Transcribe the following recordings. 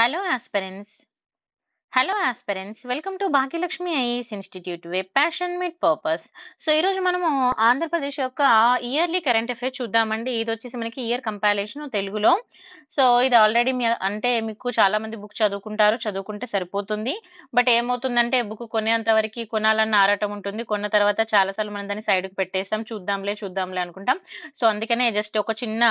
Hello aspirants. Hello aspirants, welcome to Bhagyalakshmi IAS institute web passion meat purpose. So ఈరోజు మనము ఆంధ్రప్రదేశ్ యొక్క yearly current affair చూద్దామండి. ఇది వచ్చేసి మనకి ఇయర్ కంపారిజన్ తెలుగులో. సో ఇది ఆల్రెడీ అంటే మీకు చాలా మంది బుక్ చదువుకుంటారు, చదువుకుంటే సరిపోతుంది. బట్ ఏమవుతుందంటే బుక్ కొనేంత వరకు కొనాలన్న ఆరాటం ఉంటుంది. కొన్న తర్వాత చాలాసార్లు మనం దాన్ని సైడ్కి పెట్టేస్తాం, చూద్దాంలే అనుకుంటాం. సో అందుకనే జస్ట్ ఒక చిన్న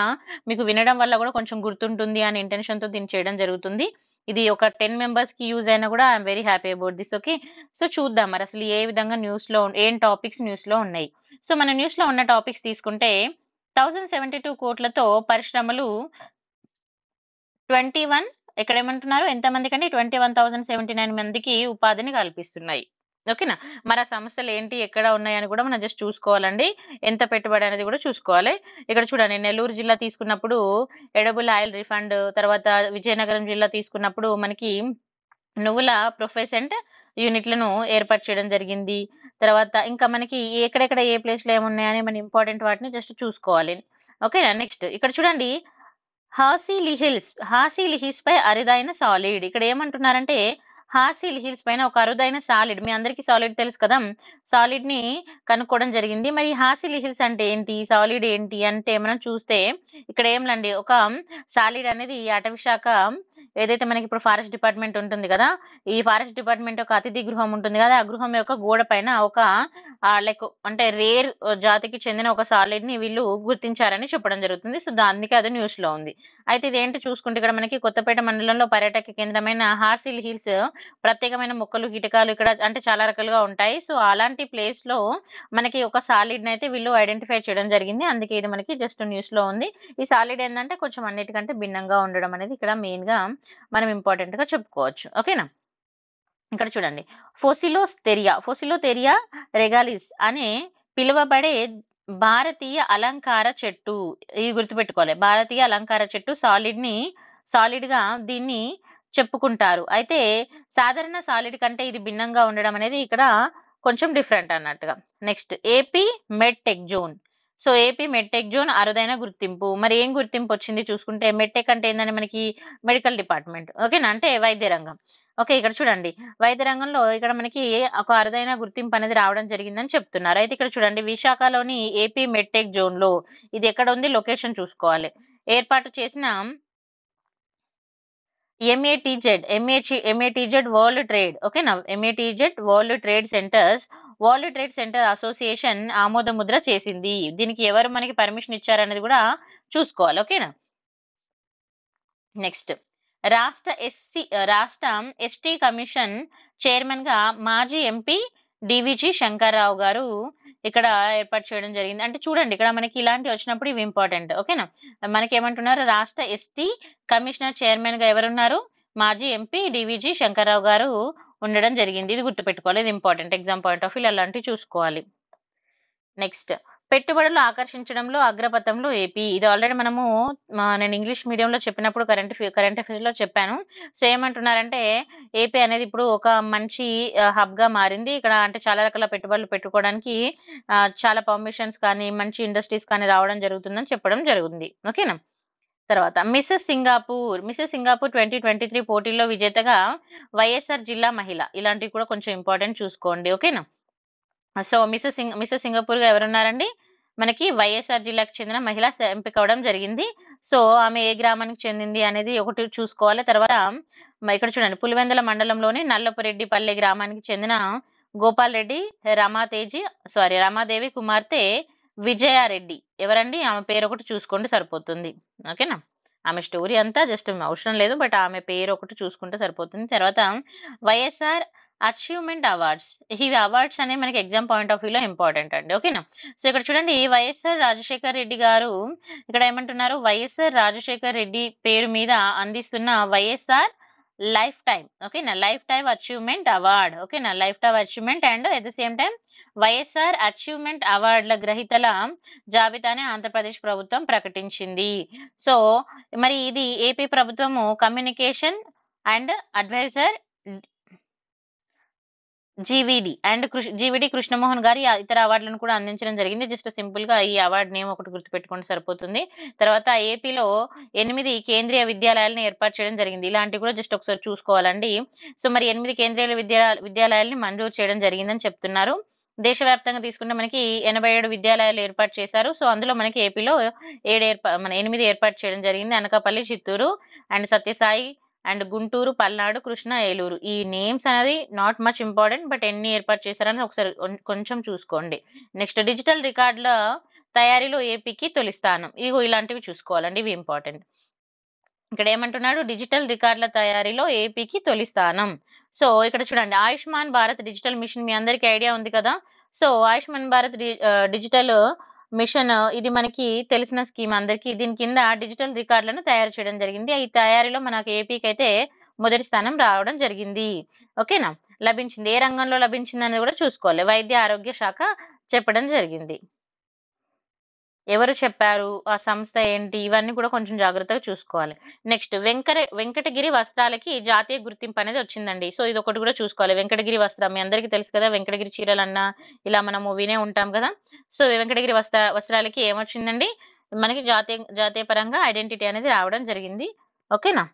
మీకు వినడం వల్ల కూడా కొంచెం గుర్తుంటుంది అనే ఇంటెన్షన్తో దీన్ని చేయడం జరుగుతుంది. ఇది ఒక 10 మెంబర్స్ కి యూజ్ అయినా కూడా I'm very happy about this. Okay, so చూద్దాం మరి అసలు ఏ విధంగా న్యూస్ లో ఏం టాపిక్స్ న్యూస్ లో ఉన్నాయి. సో మన న్యూస్ లో ఉన్న టాపిక్స్ తీసుకుంటే 1072 కోట్లతో పరిశ్రమలు 21 ఇక్కడ ఏమంటున్నారు ఎంతమంది కంటే 21,079 మందికి ఉపాధిని కల్పిస్తున్నాయి. ఓకేనా, మరి ఆ సంస్థలు ఏంటి, ఎక్కడ ఉన్నాయని కూడా మనం జస్ట్ చూసుకోవాలండి. ఎంత పెట్టుబడి అనేది కూడా చూసుకోవాలి. ఇక్కడ చూడండి, నెల్లూరు జిల్లా తీసుకున్నప్పుడు ఎడబుల్ ఆయిల్ రిఫండ్, తర్వాత విజయనగరం జిల్లా తీసుకున్నప్పుడు మనకి నువ్వుల ప్రొఫెసెంట్ యూనిట్లను ఏర్పాటు చేయడం జరిగింది. తర్వాత ఇంకా మనకి ఎక్కడెక్కడ ఏ ప్లేస్ లో ఏమున్నాయని మన ఇంపార్టెంట్ వాటిని జస్ట్ చూసుకోవాలి. ఓకేనా, నెక్స్ట్ ఇక్కడ చూడండి, హాసీ లిహిల్స్ పై అరుదైన సాలిడ్. ఇక్కడ ఏమంటున్నారంటే హాసీ హిల్స్ పైన ఒక అరుదైన సాలిడ్, మీ అందరికి సాలిడ్ తెలుసు కదా, సాలిడ్ ని కనుక్కోవడం జరిగింది. మరి హాసీ హిల్స్ అంటే ఏంటి, సాలిడ్ ఏంటి అంటే మనం చూస్తే ఇక్కడ ఏంలండి, ఒక సాలిడ్ అనేది అటవీ శాఖ ఏదైతే మనకి ఇప్పుడు ఫారెస్ట్ డిపార్ట్మెంట్ ఉంటుంది కదా, ఈ ఫారెస్ట్ డిపార్ట్మెంట్ యొక్క అతిథి గృహం ఉంటుంది కదా, ఆ గృహం యొక్క గోడ పైన ఒక లైక్ అంటే రేర్ జాతికి చెందిన ఒక సాలిడ్ ని వీళ్ళు గుర్తించారని చెప్పడం జరుగుతుంది. సో అందుకే అది న్యూస్ లో ఉంది. అయితే ఇదేంటి చూసుకుంటే ఇక్కడ మనకి కొత్తపేట మండలంలో పర్యాటక కేంద్రమైన హార్సిల్ హిల్స్ ప్రత్యేకమైన మొక్కలు కీటకాలు ఇక్కడ అంటే చాలా రకాలుగా ఉంటాయి. సో అలాంటి ప్లేస్ లో మనకి ఒక సాలిడ్ అయితే వీళ్ళు ఐడెంటిఫై చేయడం జరిగింది. అందుకే ఇది మనకి జస్ట్ న్యూస్ లో ఉంది. ఈ సాలిడ్ ఏంటంటే కొంచెం అన్నిటికంటే భిన్నంగా ఉండడం అనేది ఇక్కడ మెయిన్ గా మనం ఇంపార్టెంట్ గా చెప్పుకోవచ్చు. ఓకేనా, ఇక్కడ చూడండి, ఫోసిలోథెరియా రెగాలిస్ అనే పిలువబడే భారతీయ అలంకార చెట్టు, ఇవి గుర్తుపెట్టుకోవాలి. భారతీయ అలంకార చెట్టు సాలిడ్ గా దీన్ని చెప్పుకుంటారు. అయితే సాధారణ సాలిడ్ కంటే ఇది భిన్నంగా ఉండడం అనేది ఇక్కడ కొంచెం డిఫరెంట్ అన్నట్టుగా. Next AP medtech zone. So AP medtech zone అరుదైన గుర్తింపు. మరి ఏం గుర్తింపు వచ్చింది చూసుకుంటే, మెడ్టెక్ అంటే ఏంటంటే మనకి మెడికల్ డిపార్ట్మెంట్. ఓకేనా, అంటే వైద్య రంగం. ఓకే, ఇక్కడ చూడండి, వైద్య రంగంలో ఇక్కడ మనకి ఒక అరుదైన గుర్తింపు అనేది రావడం జరిగిందని చెప్తున్నారు. అయితే ఇక్కడ చూడండి, విశాఖలోని ఏపీ మెడ్టెక్ జోన్ లో ఇది ఎక్కడ ఉంది, లొకేషన్ చూసుకోవాలి. ఏర్పాటు చేసిన ఎంఏటిజెడ్ వరల్డ్ ట్రేడ్, ఓకేనా, ఎంఏటిజెడ్ వరల్డ్ ట్రేడ్ సెంటర్ అసోసియేషన్ ఆమోద ముద్ర చేసింది. దీనికి ఎవరు మనకి పర్మిషన్ ఇచ్చారనేది కూడా చూసుకోవాలి. ఓకేనా, నెక్స్ట్ రాష్ట్ర ఎస్టీ కమిషన్ చైర్మన్ గా మాజీ ఎంపీ డివిజి శంకర్రావు గారు ఇక్కడ ఏర్పాటు చేయడం జరిగింది. అంటే చూడండి, ఇక్కడ మనకి ఇలాంటి వచ్చినప్పుడు ఇవి ఇంపార్టెంట్. ఓకేనా, మనకి ఏమంటున్నారు, రాష్ట్ర ఎస్టీ కమిషనర్ చైర్మన్ గా ఎవరున్నారు, మాజీ ఎంపీ డివిజి శంకర్రావు గారు ఉండడం జరిగింది. ఇది గుర్తుపెట్టుకోవాలి, ఇది important, exam point of view అలాంటివి చూసుకోవాలి. నెక్స్ట్ పెట్టుబడులు ఆకర్షించడంలో అగ్రపథంలో ఏపీ. ఇది ఆల్రెడీ మనము నేను ఇంగ్లీష్ మీడియంలో చెప్పినప్పుడు కరెంట్ అఫైర్స్ లో చెప్పాను. సో ఏమంటున్నారంటే ఏపీ అనేది ఇప్పుడు ఒక మంచి హబ్ గా మారింది. ఇక్కడ అంటే చాలా రకాల పెట్టుబడులు పెట్టుకోవడానికి చాలా పర్మిషన్స్ కానీ మంచి ఇండస్ట్రీస్ కానీ రావడం జరుగుతుందని చెప్పడం జరుగుతుంది. ఓకేనా, తర్వాత మిసెస్ సింగాపూర్ 2023 పోటీల్లో విజేతగా వైఎస్ఆర్ జిల్లా మహిళ. ఇలాంటివి కూడా కొంచెం ఇంపార్టెంట్ చూసుకోండి. ఓకేనా, సో మిసెస్ సింగపూర్ గా ఎవరున్నారండి, మనకి వైఎస్ఆర్ జిల్లాకు చెందిన మహిళ ఎంపిక అవడం జరిగింది. సో ఆమె ఏ గ్రామానికి చెందింది అనేది ఒకటి చూసుకోవాలి. తర్వాత ఇక్కడ చూడండి, పులివెందుల మండలంలోని నల్లపురెడ్డిపల్లె గ్రామానికి చెందిన గోపాల్ రెడ్డి రమాదేవి కుమార్తె విజయారెడ్డి ఎవరండి, ఆమె పేరు ఒకటి చూసుకుంటే సరిపోతుంది. ఓకేనా, ఆమె స్టోరీ అంతా జస్ట్ అవసరం లేదు, బట్ ఆమె పేరు ఒకటి చూసుకుంటే సరిపోతుంది. తర్వాత వైఎస్ఆర్ అచీవ్మెంట్ అవార్డ్స్. ఈ అవార్డ్స్ అనేవి మనకి ఎగ్జామ్ పాయింట్ ఆఫ్ వ్యూలో ఇంపార్టెంట్ అండి. ఓకేనా, సో ఇక్కడ చూడండి, వైఎస్ఆర్ రాజశేఖర్ రెడ్డి గారు ఇక్కడ ఏమంటున్నారు, వైఎస్ఆర్ రాజశేఖర్ రెడ్డి పేరు మీద అందిస్తున్న వైఎస్ఆర్ లైఫ్ టైం, ఓకేనా, లైఫ్ టైం అచీవ్మెంట్ అవార్డ్. ఓకేనా, life time achievement and at the same time YSR achievement అవార్డుల గ్రహీతల జాబితాని ఆంధ్రప్రదేశ్ ప్రభుత్వం ప్రకటించింది. సో మరి ఇది ఏపీ ప్రభుత్వము communication and adviser GVD and GVD Krishnamohan గారి ఇతర అవార్డులను కూడా అందించడం జరిగింది. జస్ట్ సింపుల్ గా ఈ అవార్డు నేమ్ ఒకటి గుర్తుపెట్టుకుంటే సరిపోతుంది. తర్వాత ఏపీలో 8 కేంద్రీయ విద్యాలయాలను ఏర్పాటు చేయడం జరిగింది. ఇలాంటివి కూడా జస్ట్ ఒకసారి చూసుకోవాలండి. సో మరి 8 కేంద్రీయ విద్యాలయాల్ని మంజూరు చేయడం జరిగిందని చెప్తున్నారు. దేశవ్యాప్తంగా తీసుకుంటే మనకి 87 విద్యాలయాలు ఏర్పాటు చేశారు. సో అందులో మనకి ఏపీలో 8 ఏర్పాటు చేయడం జరిగింది. Anakapalli, Chittoor and Satyasai and Guntur, Palnadu, Krishna, Eluru. ఈ నేమ్స్ అనేది నాట్ మచ్ ఇంపార్టెంట్, బట్ ఎన్ని ఏర్పాటు చేశారని ఒకసారి కొంచెం చూసుకోండి. నెక్స్ట్ డిజిటల్ రికార్డుల తయారీలో ఏపీకి తొలి స్థానం. ఇగో ఇలాంటివి చూసుకోవాలండి, ఇవి ఇంపార్టెంట్. ఇక్కడ ఏమంటున్నాడు, డిజిటల్ రికార్డుల తయారీలో ఏపీకి తొలి స్థానం. సో ఇక్కడ చూడండి, ఆయుష్మాన్ భారత్ డిజిటల్ మిషన్ మీ అందరికీ ఐడియా ఉంది కదా. So Ayushman Bharat digital machine ఇది మనకి తెలిసిన స్కీమ్ అందరికీ. దీని కింద డిజిటల్ రికార్డులను తయారు చేయడం జరిగింది. ఈ తయారీలో మనకు ఏపీకి అయితే మొదటి స్థానం రావడం జరిగింది. ఓకేనా, లభించింది. ఏ రంగంలో లభించింది అనేది కూడా చూసుకోవాలి. వైద్య ఆరోగ్య శాఖ చెప్పడం జరిగింది. ఎవరు చెప్పారు, ఆ సంస్థ ఏంటి, ఇవన్నీ కూడా కొంచెం జాగ్రత్తగా చూసుకోవాలి. నెక్స్ట్ వెంకటగిరి వస్త్రాలకి జాతీయ గుర్తింపు అనేది వచ్చిందండి. సో ఇది ఒకటి కూడా చూసుకోవాలి. వెంకటగిరి వస్త్రం మీ అందరికీ తెలుసు కదా, వెంకటగిరి చీరలన్నా ఇలా మనము వినే ఉంటాం కదా. సో వెంకటగిరి వస్త్రాలకి ఏమొచ్చిందండి, మనకి జాతీయ పరంగా ఐడెంటిటీ అనేది రావడం జరిగింది. ఓకేనా.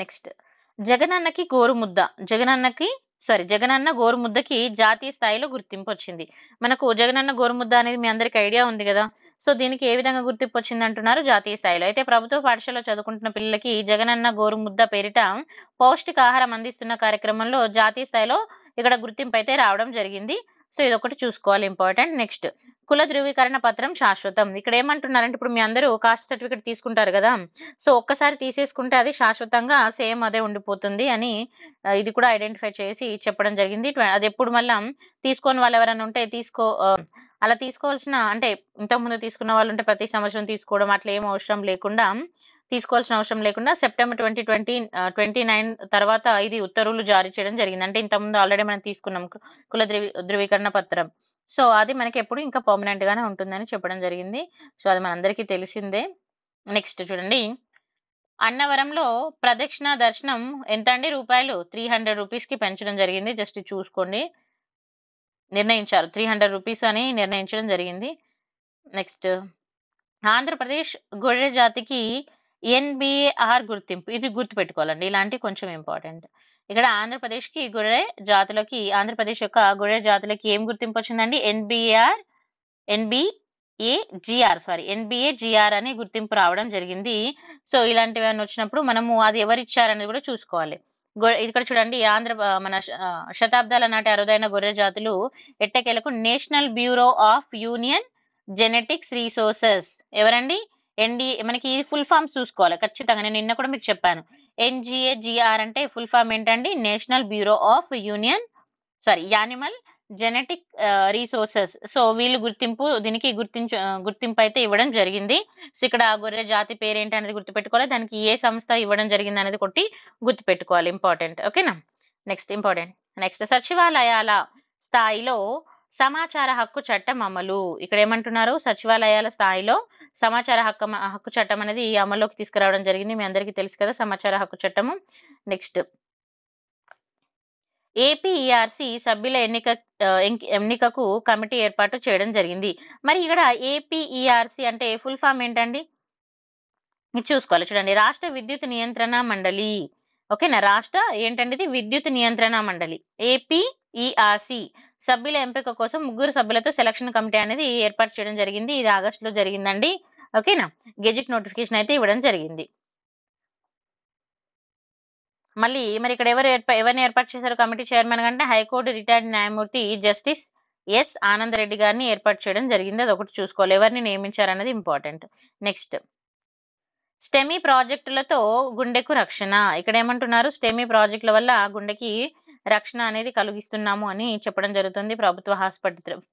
నెక్స్ట్ జగనన్నకి గోరుముద్ద జగనన్న గోరుముద్దకి జాతీయ స్థాయిలో గుర్తింపు వచ్చింది. మనకు జగనన్న గోరుముద్ద అనేది మీ అందరికి ఐడియా ఉంది కదా. సో దీనికి ఏ విధంగా గుర్తింపు వచ్చింది అంటున్నారు, జాతీయ స్థాయిలో. అయితే ప్రభుత్వ పాఠశాలలో చదువుకుంటున్న పిల్లలకి జగనన్న గోరుముద్ద పేరిట పౌష్టికాహారం అందిస్తున్న కార్యక్రమంలో జాతీయ స్థాయిలో ఇక్కడ గుర్తింపు అయితే రావడం జరిగింది. సో ఇది ఒకటి చూసుకోవాలి, ఇంపార్టెంట్. నెక్స్ట్ కుల ధృవీకరణ పత్రం శాశ్వతం. ఇక్కడ ఏమంటున్నారంటే, ఇప్పుడు మీ అందరూ కాస్ట్ సర్టిఫికేట్ తీసుకుంటారు కదా. సో ఒక్కసారి తీసేసుకుంటే అది శాశ్వతంగా సేమ్ అదే ఉండిపోతుంది అని ఇది కూడా ఐడెంటిఫై చేసి చెప్పడం జరిగింది. అది ఎప్పుడు మళ్ళా తీసుకోని వాళ్ళు ఎవరైనా ఉంటే అలా తీసుకోవాల్సిన, అంటే ఇంతకుముందు తీసుకున్న వాళ్ళు ఉంటే ప్రతి సంవత్సరం తీసుకోవడం అట్లా ఏం తీసుకోవాల్సిన అవసరం లేకుండా సెప్టెంబర్ 2029 తర్వాత ఇది ఉత్తర్వులు జారీ చేయడం జరిగింది. అంటే ఇంతకుముందు ఆల్రెడీ మనం తీసుకున్నాం కుల ధృవీకరణ పత్రం. సో అది మనకి ఎప్పుడు ఇంకా పర్మనెంట్ గానే ఉంటుందని చెప్పడం జరిగింది. సో అది మనందరికీ తెలిసిందే. నెక్స్ట్ చూడండి, అన్నవరంలో ప్రదక్షిణ దర్శనం ఎంత అండి, రూపాయలు 300 రూపీస్ కి పెంచడం జరిగింది. జస్ట్ చూసుకోండి, నిర్ణయించారు 300 రూపీస్ అని నిర్ణయించడం జరిగింది. నెక్స్ట్ ఆంధ్రప్రదేశ్ గొర్రె జాతికి ఎన్బిఏఆర్ గుర్తింపు. ఇది గుర్తుపెట్టుకోవాలండి, ఇలాంటి కొంచెం ఇంపార్టెంట్. ఇక్కడ ఆంధ్రప్రదేశ్ యొక్క గొర్రె జాతులకి ఏం గుర్తింపు వచ్చిందండి, ఎన్బిఏజిఆర్ అనే గుర్తింపు రావడం జరిగింది. సో ఇలాంటివన్నీ వచ్చినప్పుడు మనము అది ఎవరిచ్చారనేది కూడా చూసుకోవాలి. ఇక్కడ చూడండి, మన శతాబ్దాల నాటి అరుదైన గొర్రె జాతులు ఎట్టకేలకు national bureau of union genetics resources, ఎవరండి, మనకి ఈ ఫుల్ ఫామ్స్ చూసుకోవాలి ఖచ్చితంగా. నేను నిన్న కూడా మీకు చెప్పాను, ఎన్జిఏజిఆర్ అంటే ఫుల్ ఫామ్ ఏంటండి, national bureau of animal genetic resources. So వీళ్ళు దీనికి గుర్తింపు అయితే ఇవ్వడం జరిగింది. సో ఇక్కడ గొర్రె జాతి పేరేంటి అనేది గుర్తుపెట్టుకోవాలి, దానికి ఏ సంస్థ ఇవ్వడం జరిగింది అనేది కొట్టి గుర్తుపెట్టుకోవాలి, ఇంపార్టెంట్. ఓకేనా. నెక్స్ట్ సచివాలయాల స్థాయిలో సమాచార హక్కు చట్టం అమలు. ఇక్కడ ఏమంటున్నారు, సచివాలయాల స్థాయిలో సమాచార హక్కు చట్టం అనేది అమల్లోకి తీసుకురావడం జరిగింది. మీ అందరికీ తెలుసు కదా సమాచార హక్కు చట్టము. నెక్స్ట్ ఏపీఈఆర్సీ సభ్యుల ఎన్నికకు కమిటీ ఏర్పాటు చేయడం జరిగింది. మరి ఇక్కడ ఏపీఈఆర్సీ అంటే ఫుల్ ఫామ్ ఏంటండి, ఇది చూసుకోవాలి. చూడండి, రాష్ట్ర విద్యుత్ నియంత్రణ మండలి. ఓకేనా, ఇది విద్యుత్ నియంత్రణ మండలి. ఏపీఈఆర్సీ సభ్యుల ఎంపిక కోసం 3 సభ్యులతో సెలక్షన్ కమిటీ అనేది ఏర్పాటు చేయడం జరిగింది. ఇది ఆగస్టులో జరిగిందండి. ఓకేనా, గెజిట్ నోటిఫికేషన్ అయితే ఇవ్వడం జరిగింది. మరి ఇక్కడ ఎవరిని ఏర్పాటు చేశారు కమిటీ చైర్మన్ అంటే, హైకోర్టు రిటైర్డ్ న్యాయమూర్తి జస్టిస్ ఎస్ ఆనంద్ రెడ్డి గారిని ఏర్పాటు చేయడం జరిగింది. అది ఒకటి చూసుకోవాలి, ఎవరిని నియమించారన్నది ఇంపార్టెంట్. నెక్స్ట్ స్టెమీ ప్రాజెక్టులతో గుండెకు రక్షణ. ఇక్కడ ఏమంటున్నారు, స్టెమీ ప్రాజెక్టుల వల్ల గుండెకి రక్షణ అనేది కలిగిస్తున్నాము అని చెప్పడం జరుగుతుంది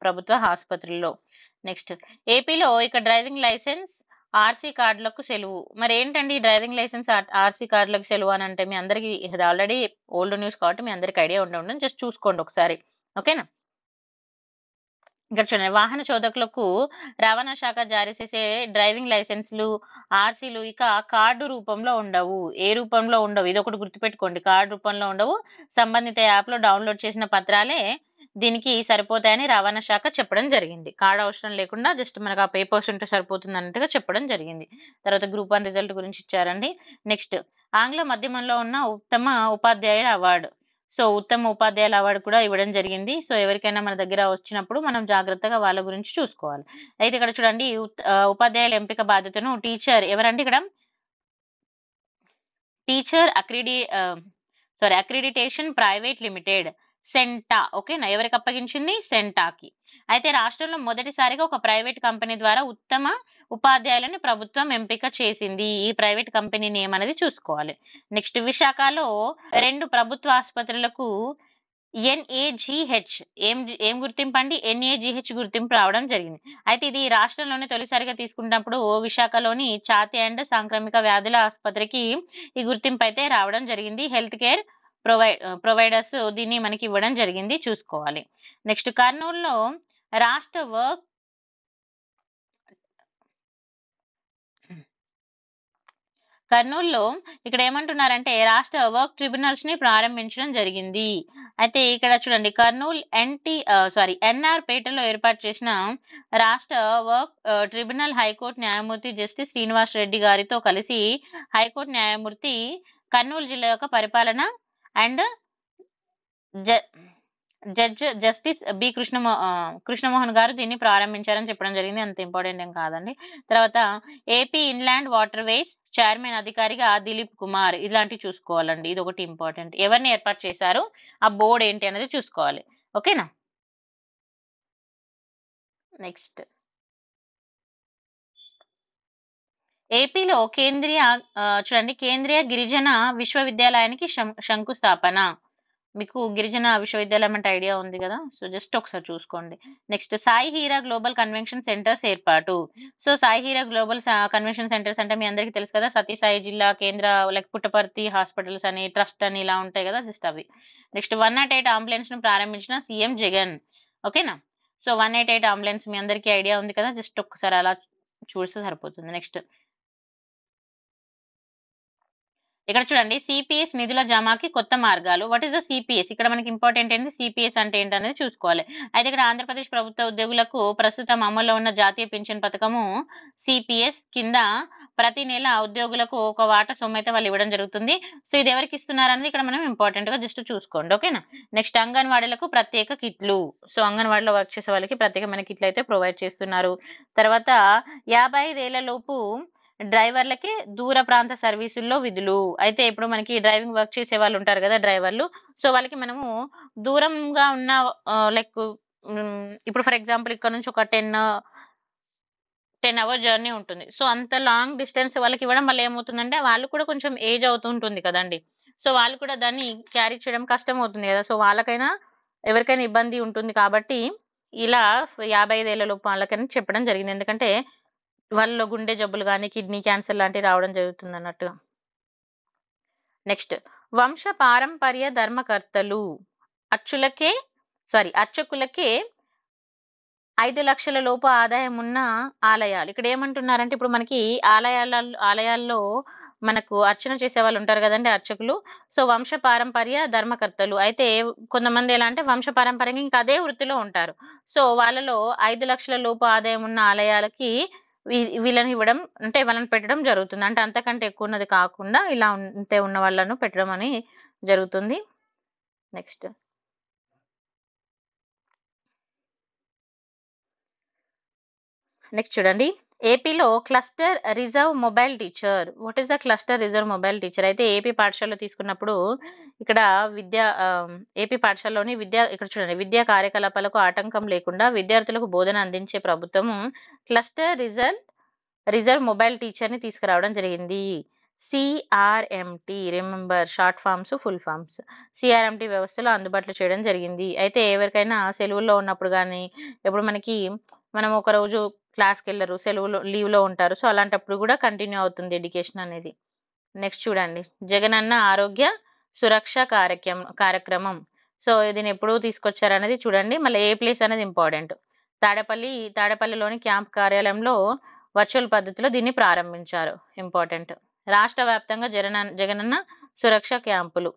ప్రభుత్వ ఆసుపత్రుల్లో. నెక్స్ట్ ఏపీలో ఇక డ్రైవింగ్ లైసెన్స్ ఆర్సీ కార్డులకు సెలవు. మరి ఏంటండి డ్రైవింగ్ లైసెన్స్ ఆర్సీ కార్డులకు సెలవు అని అంటే, మీ అందరికి ఇది ఆల్రెడీ ఓల్డ్ న్యూస్ కాబట్టి మీ అందరికి ఐడియా ఉండదు, జస్ట్ చూసుకోండి ఒకసారి. ఓకేనా. ఇక్కడ చూడండి, వాహన చోదకులకు రవాణా శాఖ జారీ చేసే డ్రైవింగ్ లైసెన్స్లు, ఆర్సీలు ఇక కార్డు రూపంలో ఉండవు. ఏ రూపంలో ఉండవు, ఇది ఒకటి గుర్తుపెట్టుకోండి, కార్డు రూపంలో ఉండవు. సంబంధిత యాప్ లో డౌన్లోడ్ చేసిన పత్రాలే దీనికి సరిపోతాయని రవాణా శాఖ చెప్పడం జరిగింది. కార్డు అవసరం లేకుండా జస్ట్ మనకు ఆ పేపర్స్ ఉంటే సరిపోతుంది అన్నట్టుగా చెప్పడం జరిగింది. తర్వాత గ్రూప్ 1 రిజల్ట్ గురించి ఇచ్చారండి. నెక్స్ట్, ఆంగ్ల మాధ్యమంలో ఉన్న ఉత్తమ ఉపాధ్యాయుల అవార్డు. సో ఉత్తమ ఉపాధ్యాయుల అవార్డు కూడా ఇవ్వడం జరిగింది. సో ఎవరికైనా మన దగ్గర వచ్చినప్పుడు మనం జాగ్రత్తగా వాళ్ళ గురించి చూసుకోవాలి. అయితే ఇక్కడ చూడండి, ఉపాధ్యాయుల ఎంపిక బాధ్యతను టీచర్ ఎవరండి ఇక్కడ, టీచర్ అక్రిడిటేషన్ ప్రైవేట్ లిమిటెడ్ సెంటా, ఓకేనా, ఎవరికి అప్పగించింది, సెంటాకి. అయితే రాష్ట్రంలో మొదటిసారిగా ఒక ప్రైవేట్ కంపెనీ ద్వారా ఉత్తమ ఉపాధ్యాయులను ప్రభుత్వం ఎంపిక చేసింది. ఈ ప్రైవేట్ కంపెనీని ఏమనేది చూసుకోవాలి. నెక్స్ట్, విశాఖలో 2 ప్రభుత్వ ఆసుపత్రులకు NAGH ఏం గుర్తింపు అండి, NAGH గుర్తింపు రావడం జరిగింది. అయితే ఇది రాష్ట్రంలోనే తొలిసారిగా తీసుకున్నప్పుడు విశాఖలోని ఛాతీ అండ్ సాంక్రమిక వ్యాధుల ఆసుపత్రికి ఈ గుర్తింపు అయితే రావడం జరిగింది. హెల్త్ కేర్ ప్రొవైడర్స్ దీన్ని మనకి ఇవ్వడం జరిగింది, చూసుకోవాలి. నెక్స్ట్, కర్నూలులో రాష్ట్ర వర్క్ కర్నూలులో ఇక్కడ ఏమంటున్నారంటే రాష్ట్ర వర్క్ ట్రిబ్యునల్స్ ని ప్రారంభించడం జరిగింది. అయితే ఇక్కడ చూడండి, కర్నూలు NR పేటలో ఏర్పాటు చేసిన రాష్ట్ర వర్క్ ట్రిబ్యునల్ హైకోర్టు న్యాయమూర్తి జస్టిస్ శ్రీనివాస్ రెడ్డి గారితో కలిసి హైకోర్టు న్యాయమూర్తి, కర్నూలు జిల్లా యొక్క పరిపాలన and judge justice B Krishnamohan గారు దీన్ని ప్రారంభించారని చెప్పడం జరిగింది. అంత ఇంపార్టెంట్ ఏం కాదండి. తర్వాత AP inland water ways chairman అధికారిగా దిలీప్ కుమార్, ఇలాంటివి చూసుకోవాలండి. ఇది ఒకటి ఇంపార్టెంట్. ఎవరిని ఏర్పాటు చేశారు, ఆ బోర్డు ఏంటి అనేది చూసుకోవాలి, ఓకేనా. నెక్స్ట్, ఏపీలో చూడండి, కేంద్రీయ గిరిజన విశ్వవిద్యాలయానికి శంకుస్థాపన. మీకు గిరిజన విశ్వవిద్యాలయం అంటే ఐడియా ఉంది కదా, సో జస్ట్ ఒకసారి చూసుకోండి. Next, Sai Heera global convention centres ఏర్పాటు. So Sai Heera global convention centres అంటే మీ అందరికీ తెలుసు కదా, సతీసాయి జిల్లా కేంద్ర పుట్టపర్తి హాస్పిటల్స్ అని, ట్రస్ట్ అని ఇలా ఉంటాయి కదా, జస్ట్ అవి. నెక్స్ట్, 108 అంబులెన్స్ ను ప్రారంభించిన సీఎం జగన్, ఓకేనా. సో 188 అంబులెన్స్ మీ అందరికీ ఐడియా ఉంది కదా, జస్ట్ ఒక్కసారి అలా చూస్తే సరిపోతుంది. నెక్స్ట్, ఇక్కడ చూడండి, సిపిఎస్ నిధుల జమాకి కొత్త మార్గాలు. వాట్ ఈస్ ద సిపిఎస్, ఇక్కడ మనకి ఇంపార్టెంట్ ఏంటి, సిపిఎస్ అంటే ఏంటనేది చూసుకోవాలి. అయితే ఇక్కడ ఆంధ్రప్రదేశ్ ప్రభుత్వ ఉద్యోగులకు ప్రస్తుతం అమల్లో ఉన్న జాతీయ పెన్షన్ పథకము సిపిఎస్ కింద ప్రతి నెల ఉద్యోగులకు ఒక వాటా సొమ్ము అయితే వాళ్ళు ఇవ్వడం జరుగుతుంది. సో ఇది ఎవరికి ఇస్తున్నారు అనేది ఇక్కడ మనం ఇంపార్టెంట్ గా జస్ట్ చూసుకోండి, ఓకేనా. నెక్స్ట్, అంగన్వాడీలకు ప్రత్యేక కిట్లు. సో అంగన్వాడీలో వర్క్ చేసే వాళ్ళకి ప్రత్యేకమైన కిట్లు అయితే ప్రొవైడ్ చేస్తున్నారు. తర్వాత 55 ఏళ్ల లోపు డ్రైవర్లకి దూర ప్రాంత సర్వీసుల్లో విధులు. అయితే ఇప్పుడు మనకి డ్రైవింగ్ వర్క్ చేసే వాళ్ళు ఉంటారు కదా, డ్రైవర్లు. సో వాళ్ళకి మనము దూరంగా ఉన్న లైక్ ఇప్పుడు ఫర్ ఎగ్జాంపుల్ ఇక్కడ నుంచి ఒక 10 అవర్ జర్నీ ఉంటుంది. సో అంత లాంగ్ డిస్టెన్స్ వాళ్ళకి ఇవ్వడం వల్ల ఏమవుతుందంటే వాళ్ళు కూడా కొంచెం ఏజ్ అవుతుంటుంది కదండి. సో వాళ్ళు కూడా దాన్ని క్యారీ చేయడం కష్టం అవుతుంది కదా. సో వాళ్ళకైనా ఎవరికైనా ఇబ్బంది ఉంటుంది కాబట్టి ఇలా 55 ఏళ్ల లోపు వాళ్ళకని చెప్పడం జరిగింది. ఎందుకంటే వాళ్ళలో గుండె జబ్బులు కానీ, కిడ్నీ క్యాన్సర్ లాంటివి రావడం జరుగుతుంది అన్నట్టుగా. నెక్స్ట్, వంశ పారంపర్య ధర్మకర్తలు అర్చకులకే 5 లక్షల లోపు ఆదాయం ఉన్న ఆలయాలు. ఇక్కడ ఏమంటున్నారంటే ఇప్పుడు మనకి ఆలయాల్లో మనకు అర్చన చేసే వాళ్ళు ఉంటారు కదండి, అర్చకులు. సో వంశ పారంపర్య ధర్మకర్తలు అయితే కొంతమంది ఎలా అంటే వంశ పారంపర్యంగా ఇంకా అదే వృత్తిలో ఉంటారు. సో వాళ్ళలో 5 లక్షల లోపు ఆదాయం ఉన్న ఆలయాలకి వీళ్ళని ఇవ్వడం అంటే వాళ్ళని పెట్టడం జరుగుతుంది. అంటే అంతకంటే ఎక్కువ ఉన్నది కాకుండా ఇలా ఉంటే ఉన్న వాళ్ళను పెట్టడం అని జరుగుతుంది. నెక్స్ట్, చూడండి, ఏపీలో cluster reserve mobile teacher. What is the cluster reserve mobile teacher? అయితే ఏపీ పాఠశాలలో తీసుకున్నప్పుడు ఇక్కడ ఏపీ పాఠశాలలోని ఇక్కడ చూడండి, విద్యా కార్యకలాపాలకు ఆటంకం లేకుండా విద్యార్థులకు బోధన అందించే ప్రభుత్వం క్లస్టర్ రిజర్వ్ మొబైల్ టీచర్ ని తీసుకురావడం జరిగింది. CRMT, remember short forms, full forms. CRMT వ్యవస్థలో అందుబాటులో చేయడం జరిగింది. అయితే ఎవరికైనా సెలవుల్లో ఉన్నప్పుడు కానీ ఎప్పుడు మనం ఒక రోజు క్లాస్కి వెళ్ళరు, సెలవులో లీవ్లో ఉంటారు. సో అలాంటప్పుడు కూడా కంటిన్యూ అవుతుంది ఎడ్యుకేషన్ అనేది. నెక్స్ట్ చూడండి, జగనన్న ఆరోగ్య సురక్ష కార్యక్రమం. సో దీన్ని ఎప్పుడు తీసుకొచ్చారనేది చూడండి. మళ్ళీ ఏ ప్లేస్ అనేది ఇంపార్టెంట్. తాడేపల్లిలోని క్యాంప్ కార్యాలయంలో వర్చువల్ పద్ధతిలో దీన్ని ప్రారంభించారు. ఇంపార్టెంట్. రాష్ట్ర వ్యాప్తంగా జగనన్న సురక్ష క్యాంపులు.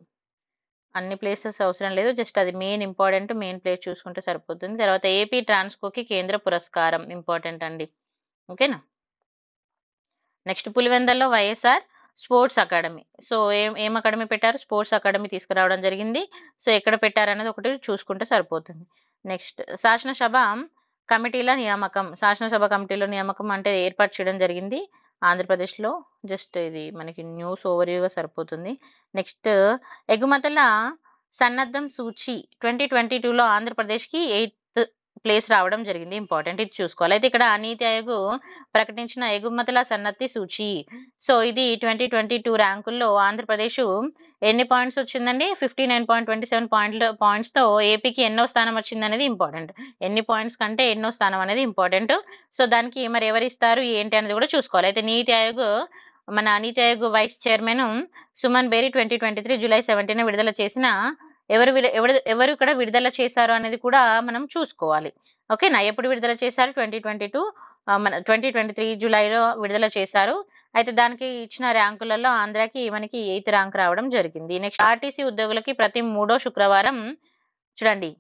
అన్ని ప్లేసెస్ అవసరం లేదు, జస్ట్ అది మెయిన్ ఇంపార్టెంట్, మెయిన్ ప్లేస్ చూసుకుంటే సరిపోతుంది. తర్వాత ఏపీ ట్రాన్స్కోకి కేంద్ర పురస్కారం ఇంపార్టెంట్ అండి. ఓకేనా. నెక్స్ట్ పులివెందల్లో వైఎస్ఆర్ స్పోర్ట్స్ అకాడమీ. సో ఏం అకాడమీ పెట్టారు? స్పోర్ట్స్ అకాడమీ తీసుకురావడం జరిగింది. సో ఎక్కడ పెట్టారనేది ఒకటి చూసుకుంటే సరిపోతుంది. నెక్స్ట్ శాసనసభ కమిటీల నియామకం. శాసనసభ కమిటీలో నియామకం అంటే ఏర్పాటు చేయడం జరిగింది ఆంధ్రప్రదేశ్లో. జస్ట్ ఇది మనకి న్యూస్ ఓవర్వ్యూగా సరిపోతుంది. నెక్స్ట్ ఎగుమతుల సన్నద్ధం సూచి 2022లో ఆంధ్రప్రదేశ్కి 8th ప్లేస్ రావడం జరిగింది. ఇంపార్టెంట్, ఇది చూసుకోవాలి. అయితే ఇక్కడ నీతి ఆయోగ్ ప్రకటించిన ఎగుమతుల సన్నద్ధి సూచి. సో ఇది 2022 ర్యాంకుల్లో ఆంధ్రప్రదేశ్ ఎన్ని పాయింట్స్ వచ్చిందండి? 59.27 పాయింట్స్ తో ఏపీకి ఎన్నో స్థానం వచ్చింది అనేది ఇంపార్టెంట్. ఎన్ని పాయింట్స్ కంటే ఎన్నో స్థానం అనేది ఇంపార్టెంట్. సో దానికి మరి ఎవరు ఇస్తారు ఏంటి అనేది కూడా చూసుకోవాలి. అయితే నీతి ఆయోగ్ వైస్ చైర్మన్ సుమన్ బేరి 2023 జూలై 17 విడుదల చేసిన ఎవరు ఇక్కడ విడుదల చేశారు అనేది కూడా మనం చూసుకోవాలి. ఓకేనా. ఎప్పుడు విడుదల చేశారు? 2023 జూలైలో విడుదల చేశారు. అయితే దానికి ఇచ్చిన ర్యాంకులలో ఆంధ్రాకి మనకి 8th ర్యాంక్ రావడం జరిగింది. నెక్స్ట్ ఆర్టీసీ ఉద్యోగులకి ప్రతి 3వ శుక్రవారం చూడండి